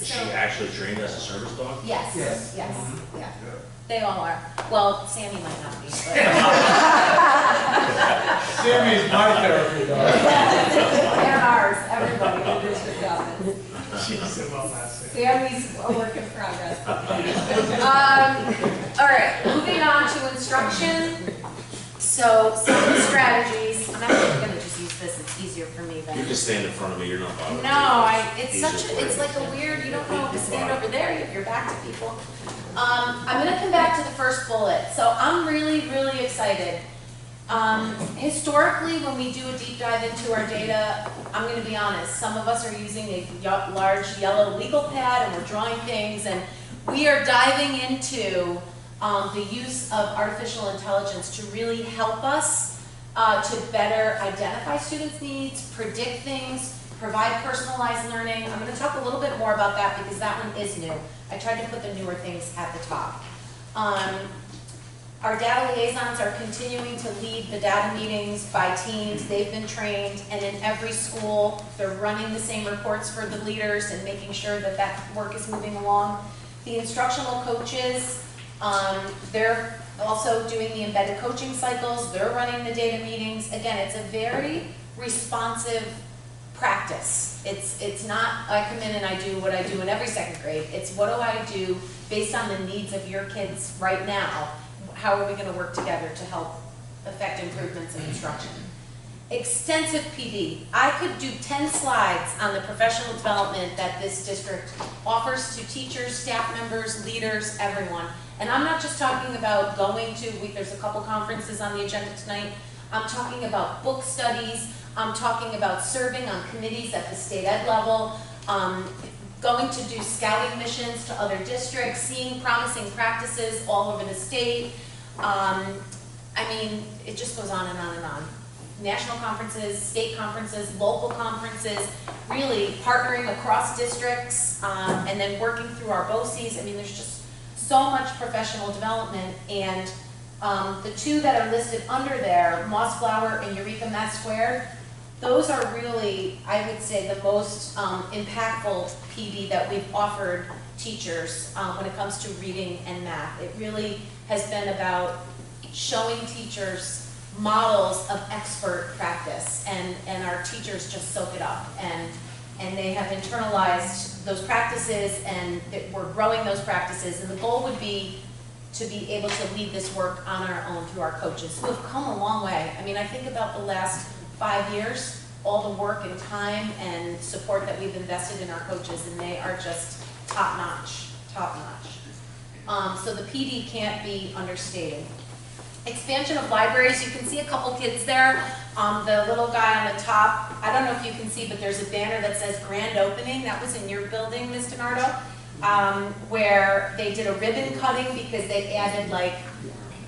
Is she actually trained as a service dog? Yes, Yes. yeah. Yeah. They all are. Well, Sammy might not be, but... Sammy's my therapy dog. And ours, everybody in the district office. Jeez, I love that Sammy. Sammy's a work in progress. All right, moving on to instruction. So some of the strategies, I'm actually gonna just use this, it's easier for me than. You can stand in front of me, you're not bothered. No, it's Easier such for a, it's you. like a weird, you don't know to stand over there, you have your back to people. I'm gonna come back to the first bullet. So I'm really, really excited. Historically, when we do a deep dive into our data, I'm gonna be honest, some of us are using a large yellow legal pad and we're drawing things, and we are diving into the use of artificial intelligence to really help us to better identify students' needs, predict things, provide personalized learning. I'm going to talk a little bit more about that because that one is new. I tried to put the newer things at the top. Our data liaisons are continuing to lead the data meetings by teams. They've been trained, and in every school, they're running the same reports for the leaders and making sure that that work is moving along. The instructional coaches, they're also doing the embedded coaching cycles. They're running the data meetings. Again, it's a very responsive practice. It's not I come in and I do what I do in every second grade. It's what do I do based on the needs of your kids right now. How are we going to work together to help affect improvements in instruction? extensive PD. I could do 10 slides on the professional development that this district offers to teachers, staff members, leaders, everyone. And I'm not just talking about going to, there's a couple conferences on the agenda tonight. I'm talking about book studies. I'm talking about serving on committees at the state ed level, going to do scouting missions to other districts, seeing promising practices all over the state. I mean, it just goes on and on and on. National conferences, state conferences, local conferences, really partnering across districts, and then working through our BOCES. I mean, there's just so much professional development, and the two that are listed under there, Mossflower and Eureka Math Squared, those are really, I would say, the most impactful PD that we've offered teachers when it comes to reading and math. It really has been about showing teachers models of expert practice, and our teachers just soak it up, and they have internalized those practices, and we're growing those practices, and the goal would be to be able to lead this work on our own through our coaches, who have come a long way. I mean, I think about the last 5 years, all the work and time and support that we've invested in our coaches, and they are just top notch, top notch. So the PD can't be understated. Expansion of libraries, you can see a couple kids there. The little guy on the top, I don't know if you can see, but there's a banner that says grand opening. That was in your building, Ms. DiNardo, where they did a ribbon cutting because they added, like,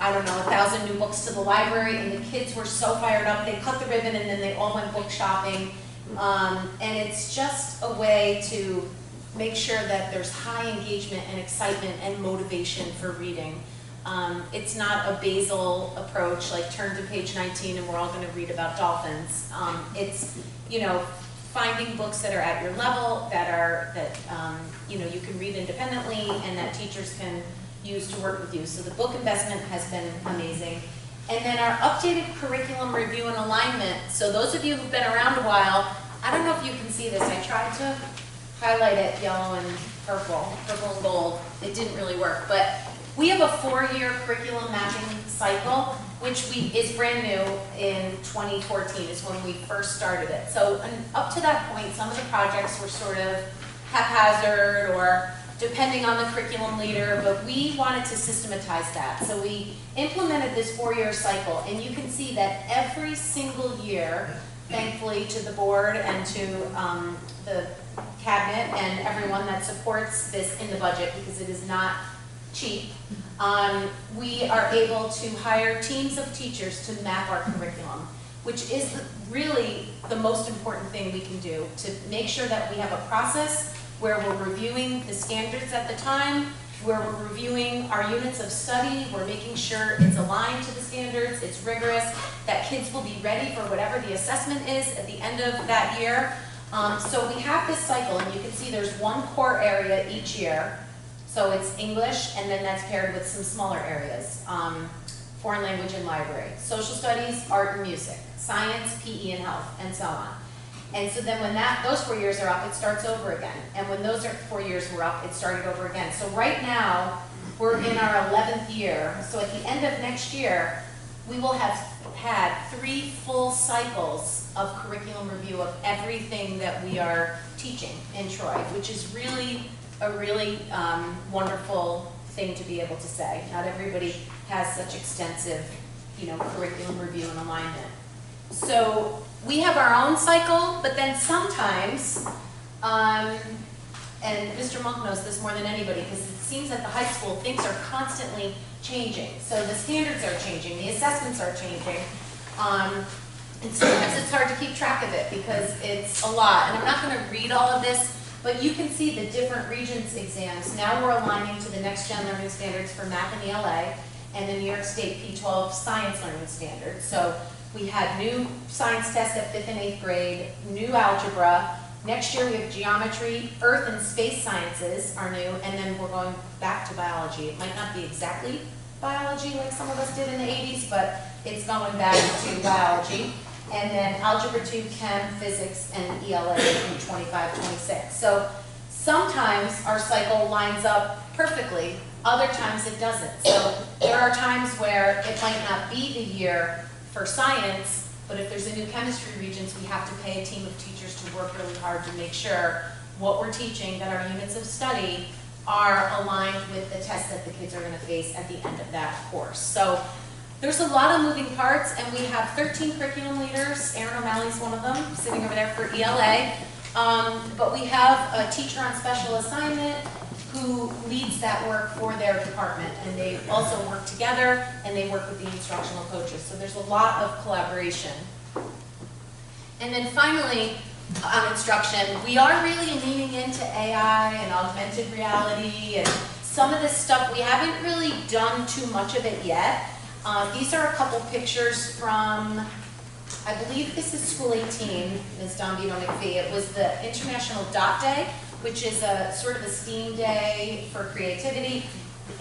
I don't know, 1,000 new books to the library, and the kids were so fired up. They cut the ribbon and then they all went book shopping. And it's just a way to make sure that there's high engagement and excitement and motivation for reading. It's not a basal approach, like turn to page 19 and we're all going to read about dolphins. It's, you know, finding books that are at your level, that you know, you can read independently and that teachers can use to work with you. So the book investment has been amazing. And then our updated curriculum review and alignment. So those of you who've been around a while, I don't know if you can see this. I tried to highlight it yellow and purple and gold. It didn't really work, but we have a 4-year curriculum mapping cycle, which is brand new in 2014 is when we first started it. So up to that point, some of the projects were sort of haphazard or depending on the curriculum leader, but we wanted to systematize that. So we implemented this 4-year cycle, and you can see that every single year, thankfully to the board and to the cabinet and everyone that supports this in the budget, because it is not cheap, we are able to hire teams of teachers to map our curriculum, which is really the most important thing we can do to make sure that we have a process where we're reviewing the standards at the time, where we're reviewing our units of study, we're making sure it's aligned to the standards, it's rigorous, that kids will be ready for whatever the assessment is at the end of that year. So we have this cycle, and you can see there's one core area each year. So it's English, and then that's paired with some smaller areas, foreign language and library, social studies, art and music, science, PE and health, and so on. And so then when those 4 years are up, it starts over again. And when those 4 years were up, it started over again. So right now, we're in our 11th year. So at the end of next year, we will have had 3 full cycles of curriculum review of everything that we are teaching in Troy, which is really a really wonderful thing to be able to say. Not everybody has such extensive, you know, curriculum review and alignment. So we have our own cycle, but then sometimes, and Mr. Monk knows this more than anybody, because it seems at the high school things are constantly changing. So the standards are changing, the assessments are changing, and sometimes it's hard to keep track of it because it's a lot. And I'm not going to read all of this, but you can see the different regions exams. Now we're aligning to the Next Gen Learning Standards for Math and ELA and the New York State P12 Science Learning Standards. So we had new science tests at 5th and 8th grade, new algebra. Next year we have geometry, earth and space sciences are new, and then we're going back to biology. It might not be exactly biology like some of us did in the 80s, but it's going back to biology. And then Algebra 2, Chem, Physics, and ELA in 25-26. So sometimes our cycle lines up perfectly, other times it doesn't. So there are times where it might not be the year for science, But if there's a new chemistry regents, we have to pay a team of teachers to work really hard to make sure what we're teaching, that our units of study are aligned with the tests that the kids are gonna face at the end of that course. So there's a lot of moving parts, and we have 13 curriculum leaders. Erin O'Malley's one of them, sitting over there for ELA. But we have a teacher on special assignment who leads that work for their department, and they also work together, and they work with the instructional coaches. So there's a lot of collaboration. And then finally, on instruction, we are really leaning into AI and augmented reality and some of this stuff. We haven't really done too much of it yet. These are a couple pictures from, I believe this is School 18, Ms. Donvito McPhee. It was the International Dot Day, which is a sort of a STEAM day for creativity.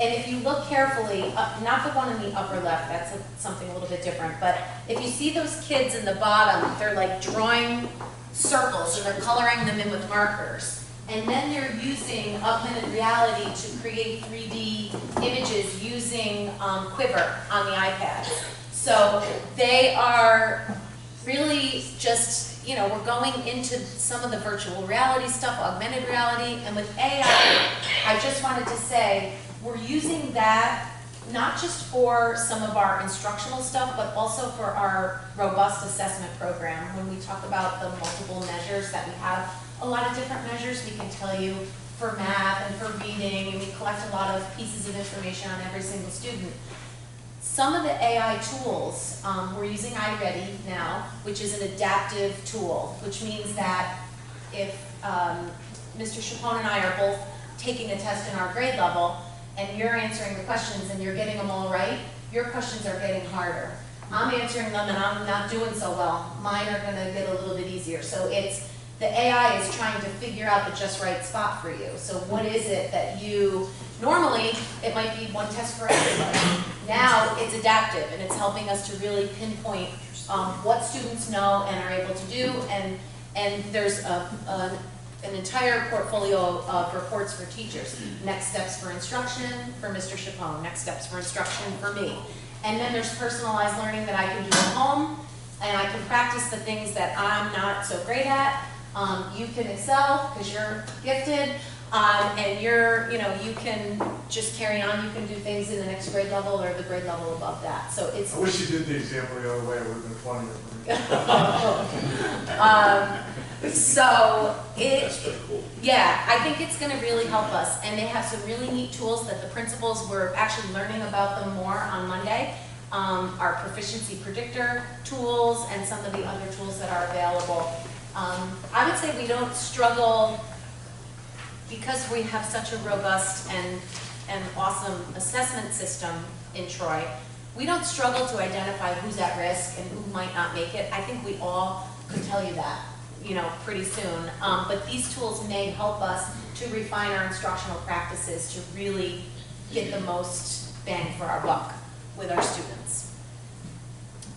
And if you look carefully, not the one in the upper left, that's something a little bit different, but if you see those kids in the bottom, they're like drawing circles and they're coloring them in with markers. And then they're using augmented reality to create 3D images using Quiver on the iPad. So they are really just, you know, we're going into some of the virtual reality stuff, augmented reality, and with AI, I just wanted to say, we're using that not just for some of our instructional stuff, but also for our robust assessment program. When we talk about the multiple measures that we have, a lot of different measures we can tell you for math and for reading, and we collect a lot of pieces of information on every single student. Some of the AI tools, we're using iReady now, which is an adaptive tool, which means that if Mr. Chapone and I are both taking a test in our grade level, and you're answering the questions and you're getting them all right, your questions are getting harder. I'm answering them and I'm not doing so well. Mine are gonna get a little bit easier. So it's, the AI is trying to figure out the just right spot for you. So what is it that you, normally it might be one test for everybody. Now it's adaptive and it's helping us to really pinpoint what students know and are able to do, and there's an entire portfolio of reports for teachers. Next steps for instruction for Mr. Chapone, next steps for instruction for me. And then there's personalized learning that I can do at home, and I can practice the things that I'm not so great at. You can excel because you're gifted, and you can just carry on. You can do things in the next grade level or the grade level above that. So it's. I wish you did the example the other way. It would have been funnier for me. So That's pretty cool. yeah, I think it's going to really help us, and they have some really neat tools that the principals were actually learning about them more on Monday. Our proficiency predictor tools and some of the other tools that are available. I would say we don't struggle because we have such a robust and awesome assessment system in Troy. We don't struggle to identify who's at risk and who might not make it. I think we all could tell you that, pretty soon. But these tools may help us to refine our instructional practices to really get the most bang for our buck with our students.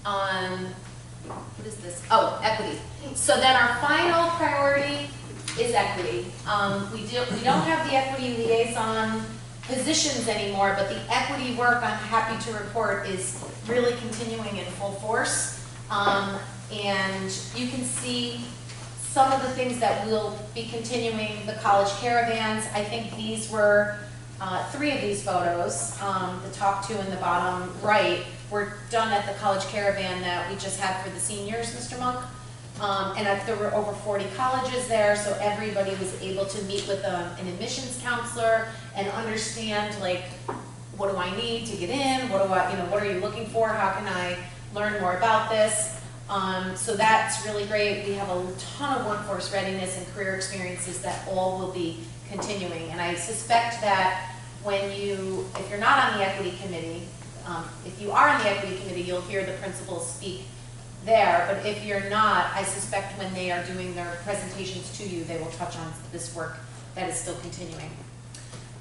What is this? Oh, equity. So then our final priority is equity. We don't have the equity liaison positions anymore, but the equity work, I'm happy to report, is really continuing in full force. And you can see some of the things that will be continuing. The college caravans, I think these were 3 of these photos. The top 2 in the bottom right were done at the college caravan that we just had for the seniors, Mr. Monk. And there were over 40 colleges there, so everybody was able to meet with an admissions counselor and understand, like, what do I need to get in? What are you looking for? How can I learn more about this? So that's really great. We have a ton of workforce readiness and career experiences that all will be continuing. And I suspect that if you're not on the equity committee, if you are on the equity committee, you'll hear the principals speak there. But if you're not, I suspect when they are doing their presentations to you, they will touch on this work that is still continuing.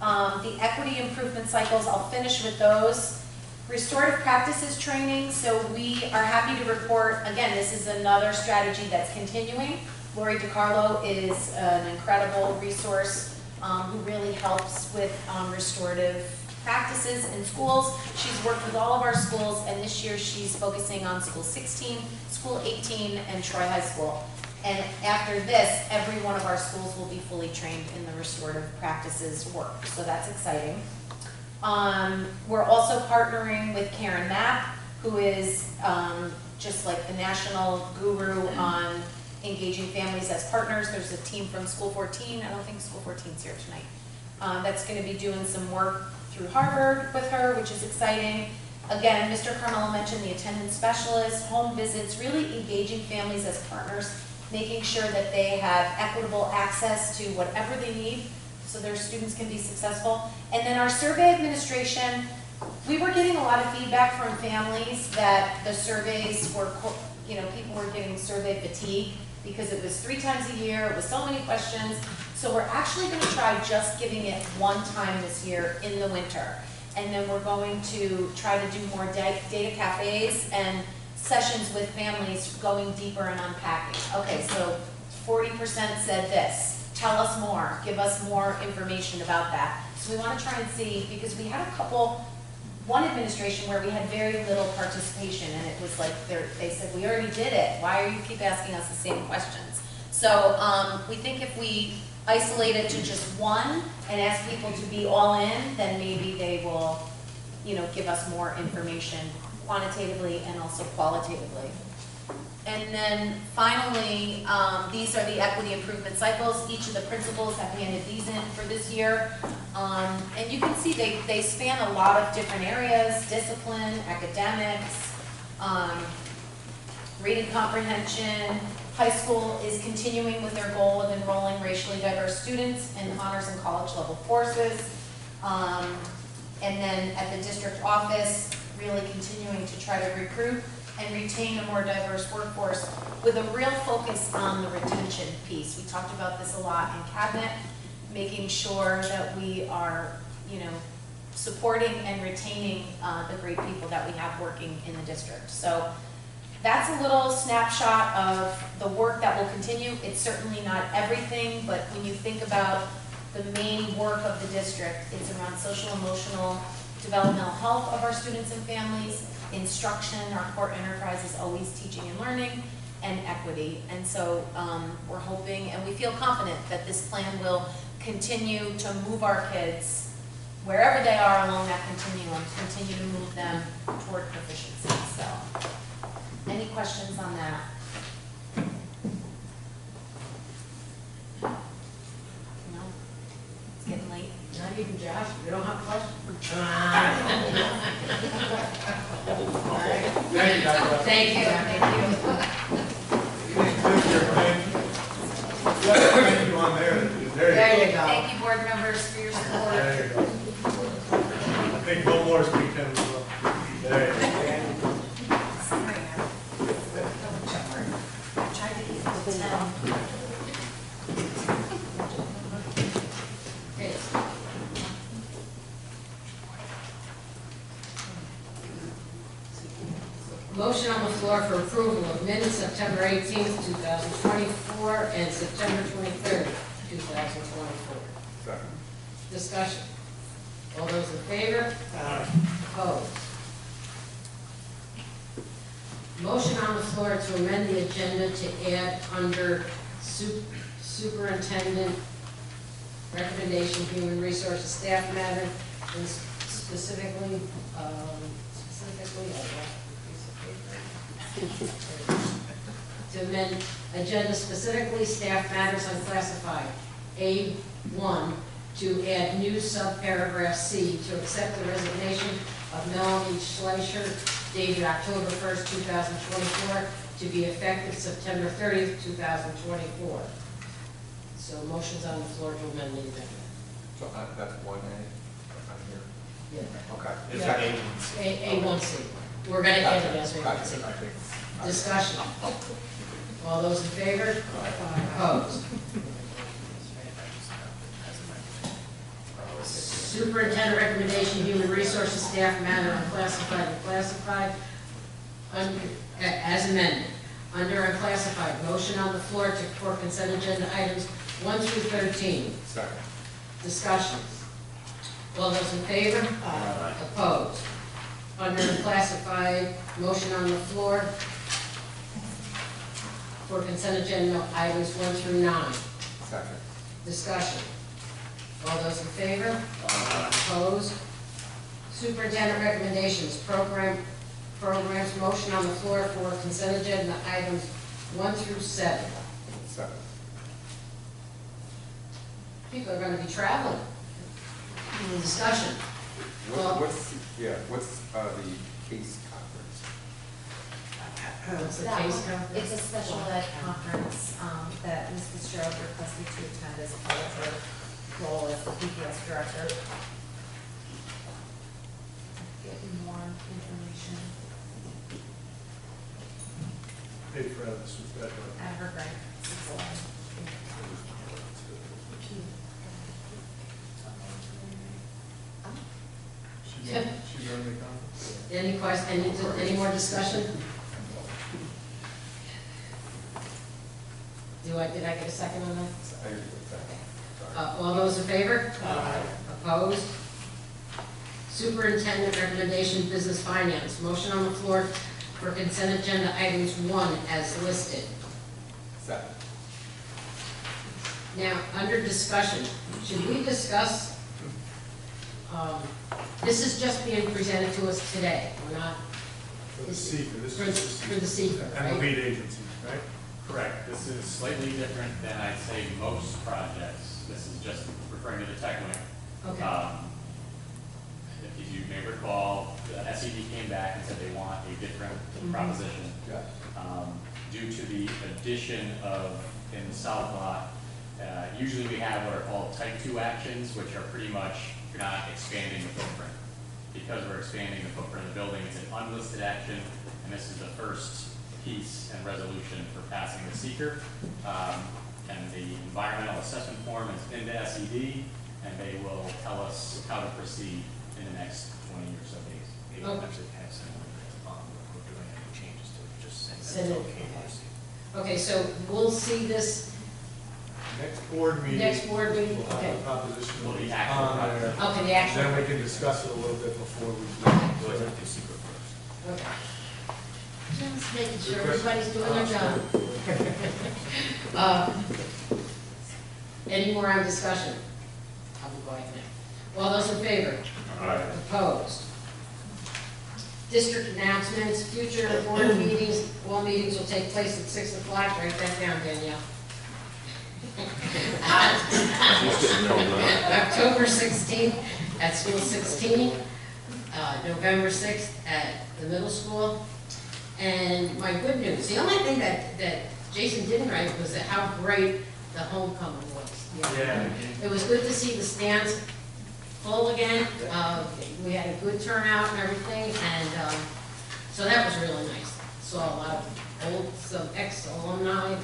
The equity improvement cycles, I'll finish with those. Restorative practices training, so we are happy to report, again, this is another strategy that's continuing. Lori DiCarlo is an incredible resource who really helps with restorative practices in schools. She's worked with all of our schools, and this year she's focusing on School 16, School 18, and Troy High School. And after this, every one of our schools will be fully trained in the restorative practices work, so that's exciting. We're also partnering with Karen Mapp, who is just like the national guru on engaging families as partners. There's a team from School 14, I don't think School 14's here tonight, that's going to be doing some work through Harvard with her, which is exciting. Again, Mr. Carmelo mentioned the attendance specialist, home visits, really engaging families as partners, making sure that they have equitable access to whatever they need so their students can be successful. And then our survey administration, we were getting a lot of feedback from families that the surveys were, people were getting survey fatigue because it was 3 times a year, it was so many questions. So we're actually going to try just giving it one time this year in the winter. And then we're going to try to do more data cafes and sessions with families going deeper and unpacking. Okay, so 40% said this. Tell us more. Give us more information about that. So we want to try and see, because we had one administration where we had very little participation, and it was like they said, we already did it. Why are you keep asking us the same questions? So we think if we isolate it to just one and ask people to be all in, then maybe they will, give us more information quantitatively and also qualitatively. And then finally, these are the equity improvement cycles. Each of the principals have handed these in for this year. And you can see they span a lot of different areas: discipline, academics, reading comprehension. High school is continuing with their goal of enrolling racially diverse students in honors and college level courses. And then at the district office, really continuing to try to recruit and retain a more diverse workforce with a real focus on the retention piece. We talked about this a lot in cabinet, making sure that we are, supporting and retaining the great people that we have working in the district. So that's a little snapshot of the work that will continue. It's certainly not everything, but when you think about the main work of the district, it's around social, emotional, developmental health of our students and families, instruction. Our core enterprise is always teaching and learning, and equity. And so we're hoping, and we feel confident that this plan will continue to move our kids wherever they are along that continuum, continue to move them toward proficiency. So, any questions on that? No? It's getting late. Not even Josh, you don't have questions? Thank you, Dr. Thank you, Thank you on there. There you go. Thank you, board members, for your support. There you go. I think no more speaking. There you go. Sorry, I tried to keep it to 10. Okay. Motion on the floor for approval of minutes September 18th, 2024 and September 23rd, 2024. Second. Discussion. All those in favor? Opposed? Motion on the floor to amend the agenda to add under superintendent recommendation, human resources staff matter, and specifically, to amend agenda specifically staff matters unclassified. A1, to add new subparagraph C, to accept the resignation of Melanie Schleicher dated October 1st, 2024, to be effective September 30th, 2024. So motion's on the floor to amend the agenda. So that's 1A, on here. Yeah. Okay. Is that A1C. We're gonna add it as A1C. Discussion. All those in favor? Opposed? Superintendent recommendation, human resources staff matter unclassified and classified, as amended. Under unclassified, motion on the floor for consent agenda items 1 through 13. Second. Discussion. All those in favor? Opposed? Under classified, motion on the floor for consent agenda items 1 through 9. Second. Discussion. All those in favor? Opposed? Superintendent recommendations, programs, motion on the floor for consent agenda items 1 through 7. Second. People are gonna be traveling. Discussion. Well- What's the case conference? What's the That case one, conference? it's a special ed conference that Ms. Fitzgerald requested to attend as part of her role as the PPS director. Get more information Paid for out of the super ed, right? at her grant. She's running the conference? Any question, any more discussion? Did I get a second on that? I agree with that. Sorry. All those in favor? Opposed? Superintendent recommendation, business finance, motion on the floor for consent agenda items 1 as listed. Second. Now, under discussion, should we discuss, this is just being presented to us today, we're not, For the seeker, this for is for the seeker, and the right? lead agency, right? Correct. This is slightly different than I'd say most projects. This is just referring to the tech wing. Okay, If you may recall, the SED came back and said they want a different proposition. Yeah. Due to the addition of, in the south lot, usually we have what are called type 2 actions, which are pretty much, you're not expanding the footprint. Because we're expanding the footprint of the building, it's an unlisted action, and this is the first piece and resolution for passing the seeker. And the environmental assessment form is into SED, and they will tell us how to proceed in the next 20 or so days. They don't actually pass it we're doing any changes to it, just Send it. Okay, so we'll see this Next board meeting. next board meeting, We'll have okay. the proposition Well, the on actual there. Okay, the actual. Then we can discuss it a little bit before we. Okay. Just making sure everybody's doing their job. Any more on discussion? I'll be quiet now. All those in favor? Opposed? District announcements, future board meetings, all meetings will take place at 6 o'clock. Write that down, Danielle. October 16th at School 16, November 6th at the middle school. And my good news, the only thing that Jason didn't write was that how great the homecoming was. Yeah. It was good to see the stands full again. We had a good turnout and everything, and so that was really nice. Saw a lot of some ex-alumni.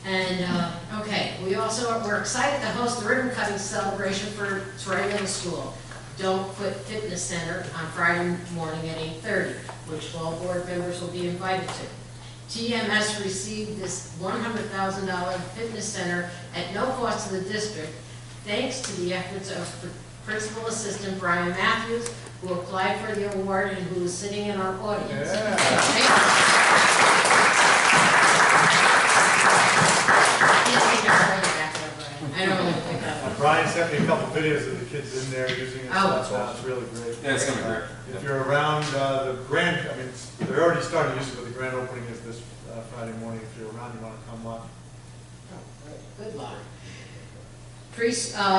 And, okay, we're excited to host the ribbon cutting celebration for Troy Middle School. Don't Quit Fitness Center on Friday morning at 8:30, which all board members will be invited to. TMS received this $100,000 fitness center at no cost to the district, thanks to the efforts of Principal Assistant Brian Matthews, who applied for the award and who is sitting in our audience. I don't really think that. Brian sent me a couple videos of the kids in there using it, Oh. so it's really great. Yeah, it's gonna be great. If you're around the grand, I mean, they're already starting to use it, but the grand opening is this Friday morning. If you're around, you want to come up. Good luck.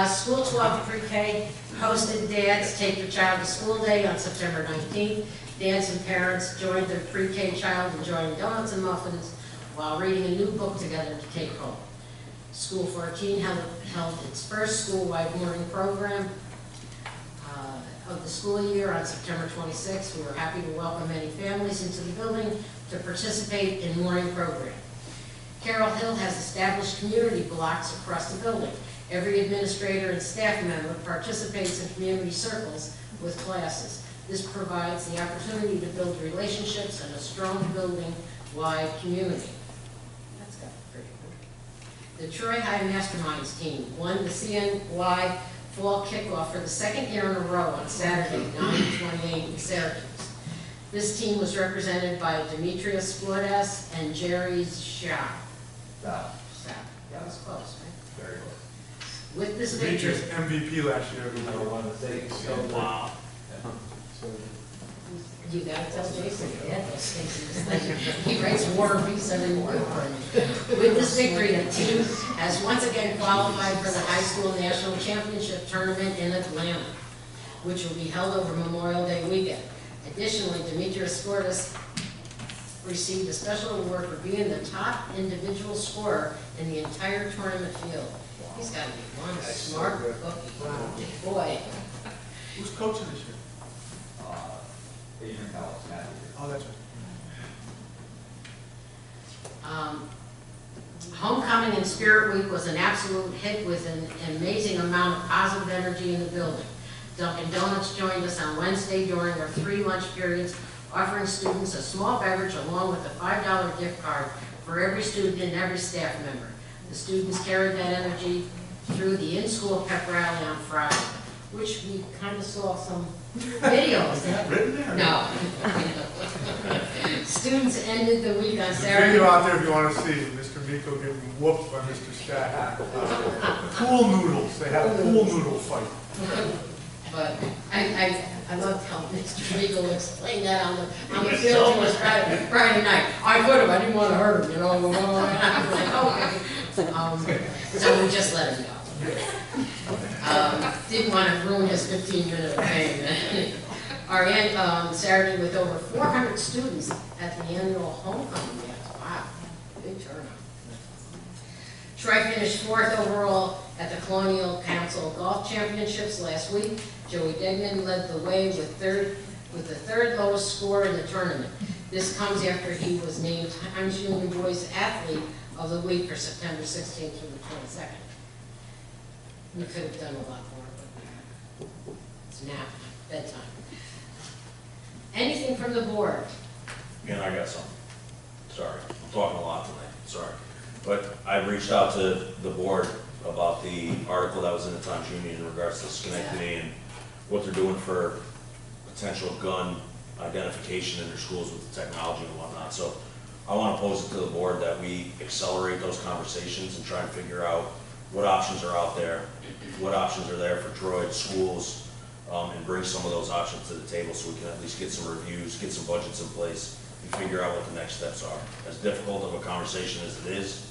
School 12 pre-K hosted Dads Take Your Child to School Day on September 19th. Dads and parents joined their pre-K child enjoying donuts and muffins while reading a new book together to take home. School 14 held its first school-wide morning program of the school year on September 26th. We were happy to welcome many families into the building to participate in morning program. Carroll Hill has established community blocks across the building. Every administrator and staff member participates in community circles with classes. This provides the opportunity to build relationships and a strong building-wide community. That's got pretty good. The Troy High Masterminds team won the CNY fall kickoff for the second year in a row on Saturday, 9/28 in Syracuse. This team was represented by Demetrius Flores and Jerry Shaw. That was close, right? Very well. With this victory, Demetrius MVP last year. Wow. you gotta tell Jason, yeah, those things. He writes War and Peace every morning for me. With this victory, the team has once again qualified for the high school national championship tournament in Atlanta, which will be held over Memorial Day weekend. Additionally, Demetrius Flores received a special award for being the top individual scorer in the entire tournament field. He's got to be one smart cookie. Boy. Who's coaching this year? Adrian Ellis, Matthew. Oh, that's right. Homecoming and Spirit Week was an absolute hit with an amazing amount of positive energy in the building. Dunkin' Donuts joined us on Wednesday during our 3 lunch periods, offering students a small beverage along with a $5 gift card for every student and every staff member. The students carried that energy through the in-school pep rally on Friday, which we kind of saw some videos. Is that written there? No. Students ended the week on There's a Saturday. video out there if you want to see Mr. Miko getting whooped by Mr. Stack. Pool noodles, they had a pool noodle fight. But I loved how Mr. Regal explained that on the field to us Friday night. I could have, I didn't want to hurt him, you know. I was like, okay. So we just let him go. Didn't want to ruin his 15-minute fame. Our end Saturday with over 400 students at the annual homecoming dance. Wow, big turnout. Troy finished 4th overall at the Colonial Council Golf Championships last week. Joey Degnan led the way with the third lowest score in the tournament. This comes after he was named Times Union Boys Athlete of the Week for September 16th through the 22nd. We could have done a lot more, but it's nap, bedtime. Anything from the board? Man, I got something. Sorry, I'm talking a lot tonight, sorry. But I reached out to the board about the article that was in the Times Union in regards to Schenectady and what they're doing for potential gun identification in their schools with the technology and whatnot. So I want to pose it to the board that we accelerate those conversations and try and figure out what options are out there, what options are there for Troy schools, and bring some of those options to the table so we can at least get some reviews, get some budgets in place, and figure out what the next steps are. As difficult of a conversation as it is,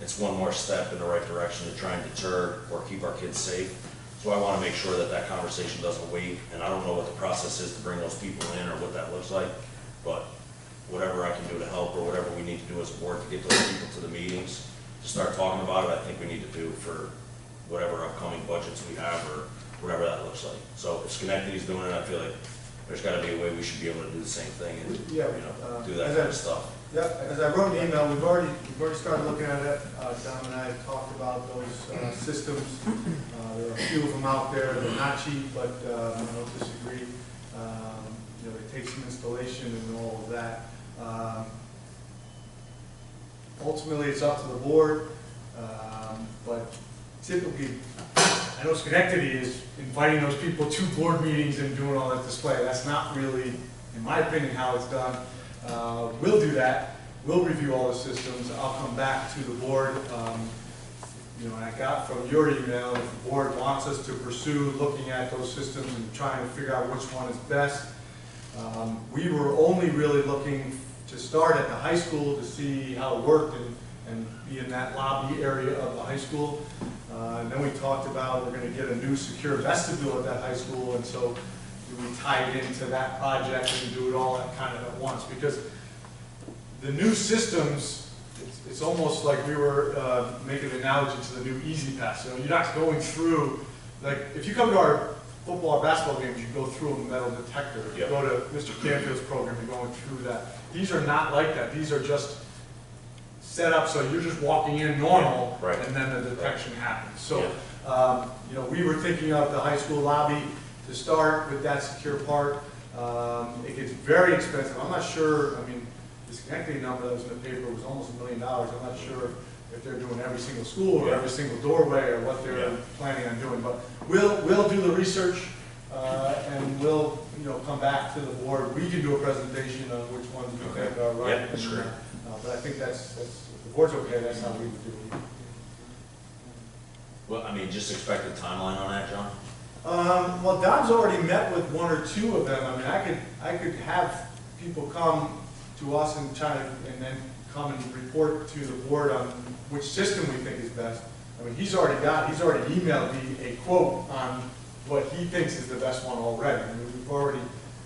it's one more step in the right direction to try and deter or keep our kids safe. So I want to make sure that that conversation doesn't wait, and I don't know what the process is to bring those people in or what that looks like, but whatever I can do to help or whatever we need to do as a board to get those people to the meetings, to start talking about it, I think we need to do for whatever upcoming budgets we have or whatever that looks like. So if Schenectady's doing it, I feel like there's got to be a way we should be able to do the same thing and do that kind of stuff. Yeah, as I wrote an email, we've already started looking at it. Dom and I have talked about those systems. There are a few of them out there. They're not cheap, but I don't disagree. They take some installation and all of that. Ultimately, it's up to the board, but typically, I know Schenectady is inviting those people to board meetings and doing all that display. That's not really, in my opinion, how it's done. We'll do that. We'll review all the systems. I'll come back to the board. And I got from your email, if the board wants us to pursue looking at those systems and trying to figure out which one is best. We were only really looking to start at the high school to see how it worked and be in that lobby area of the high school. And then we talked about we're going to get a new secure vestibule at that high school, and so do we tie it into that project and do it all at kind of at once? Because the new systems, it's almost like we were making an analogy to the new Easy Pass. You're not going through, like if you come to our football or basketball games, you go through a metal detector. If you go to Mr. Canfield's program, you're going through that. These are not like that. These are just set up so you're just walking in normal, right, and then the detection happens. So, we were thinking of the high school lobby to start with that secure part. It gets very expensive. I'm not sure, the Schenectady number that was in the paper was almost $1 million. I'm not sure if they're doing every single school or Yeah. every single doorway or what they're Yeah. planning on doing. But we'll do the research, and we'll, come back to the board. We can do a presentation of which ones we think are right. Yeah, that's great. But I think that's, if the board's okay, that's how we would do it. Well, I mean, just expect a timeline on that, John? Well, Don's already met with one or two of them. I mean, I could have people come to us and and then come and report to the board on which system we think is best. I mean, he's already emailed me a quote on what he thinks is the best one already. I mean, we've already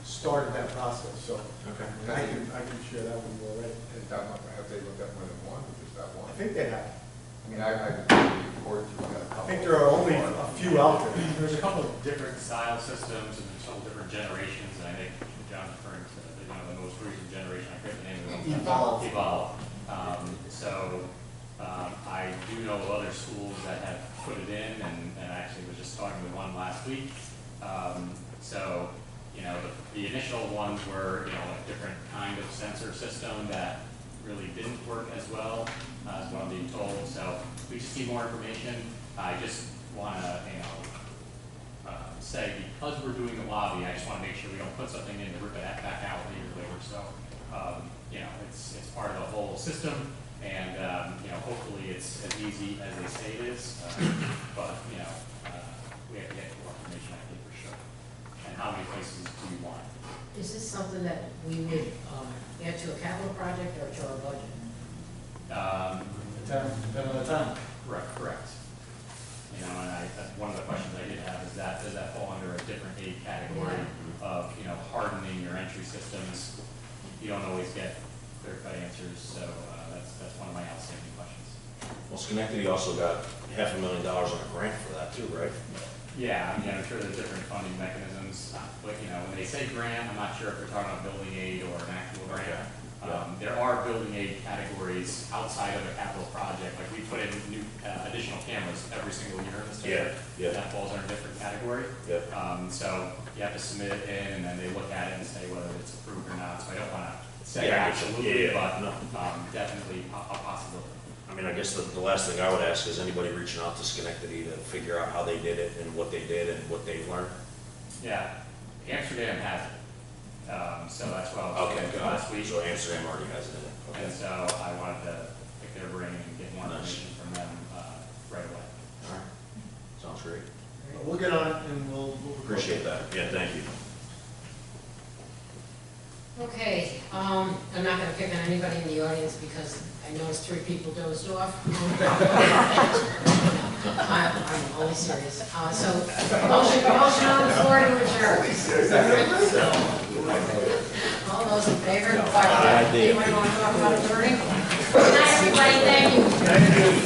started that process, so Okay. I mean, I can share that with you already. Have they looked at more than one, or just that one? I think they have. I mean, I've been reported to, a couple. I think there are only a few out there. There's a couple of different style systems and there's a couple different generations, and I think John's referring to the most recent generation, I forget the name of it. Evolve. I do know of other schools that have put it in, and actually was just talking with one last week. The initial ones were, a different kind of sensor system that really didn't work as well, as what I'm being told. So we just need more information. I just want to, say, because we're doing the lobby, I just want to make sure we don't put something in to rip it back out later. So, it's part of the whole system, and, hopefully it's as easy as they say it is. But, we have to get more information, I think, for sure. And how many places do you want? Is this something that we would add to a capital project or to our budget? Depending on the time. Correct. That's one of the questions I did have is that, does that fall under a different aid category of, hardening your entry systems? You don't always get clear-cut answers, so that's one of my outstanding questions. Well, Schenectady also got $500,000 on a grant for that too, right? Yeah, I'm sure there's different funding mechanisms, but, when they say grant, I'm not sure if they're talking about building aid or an actual grant. Okay. Yeah. There are building aid categories outside of a capital project, like we put in new, additional cameras every single year in the state. Yeah. That falls under a different category. Yep. So you have to submit it in, and then they look at it and say whether it's approved or not, so I don't wanna say Yeah, absolutely, yeah, but, no. Definitely a possibility. I mean, I guess the last thing I would ask is anybody reaching out to Schenectady to figure out how they did it and what they did and what they've learned? Yeah, Amsterdam has it, so that's what I was Okay, saying got last it. week. So Amsterdam already has it in it. Okay. And so I wanted to pick their brain and get more Nice. information from them right away. All right. Sounds great. We'll get on it and we'll. Appreciate that. Yeah, thank you. Okay, I'm not gonna pick on anybody in the audience because I noticed 3 people dozed off. I'm only serious. So, motion on the floor to adjourn. All those in favor? Anybody want to talk about adjourning? Good night, everybody, thank you. Thank you.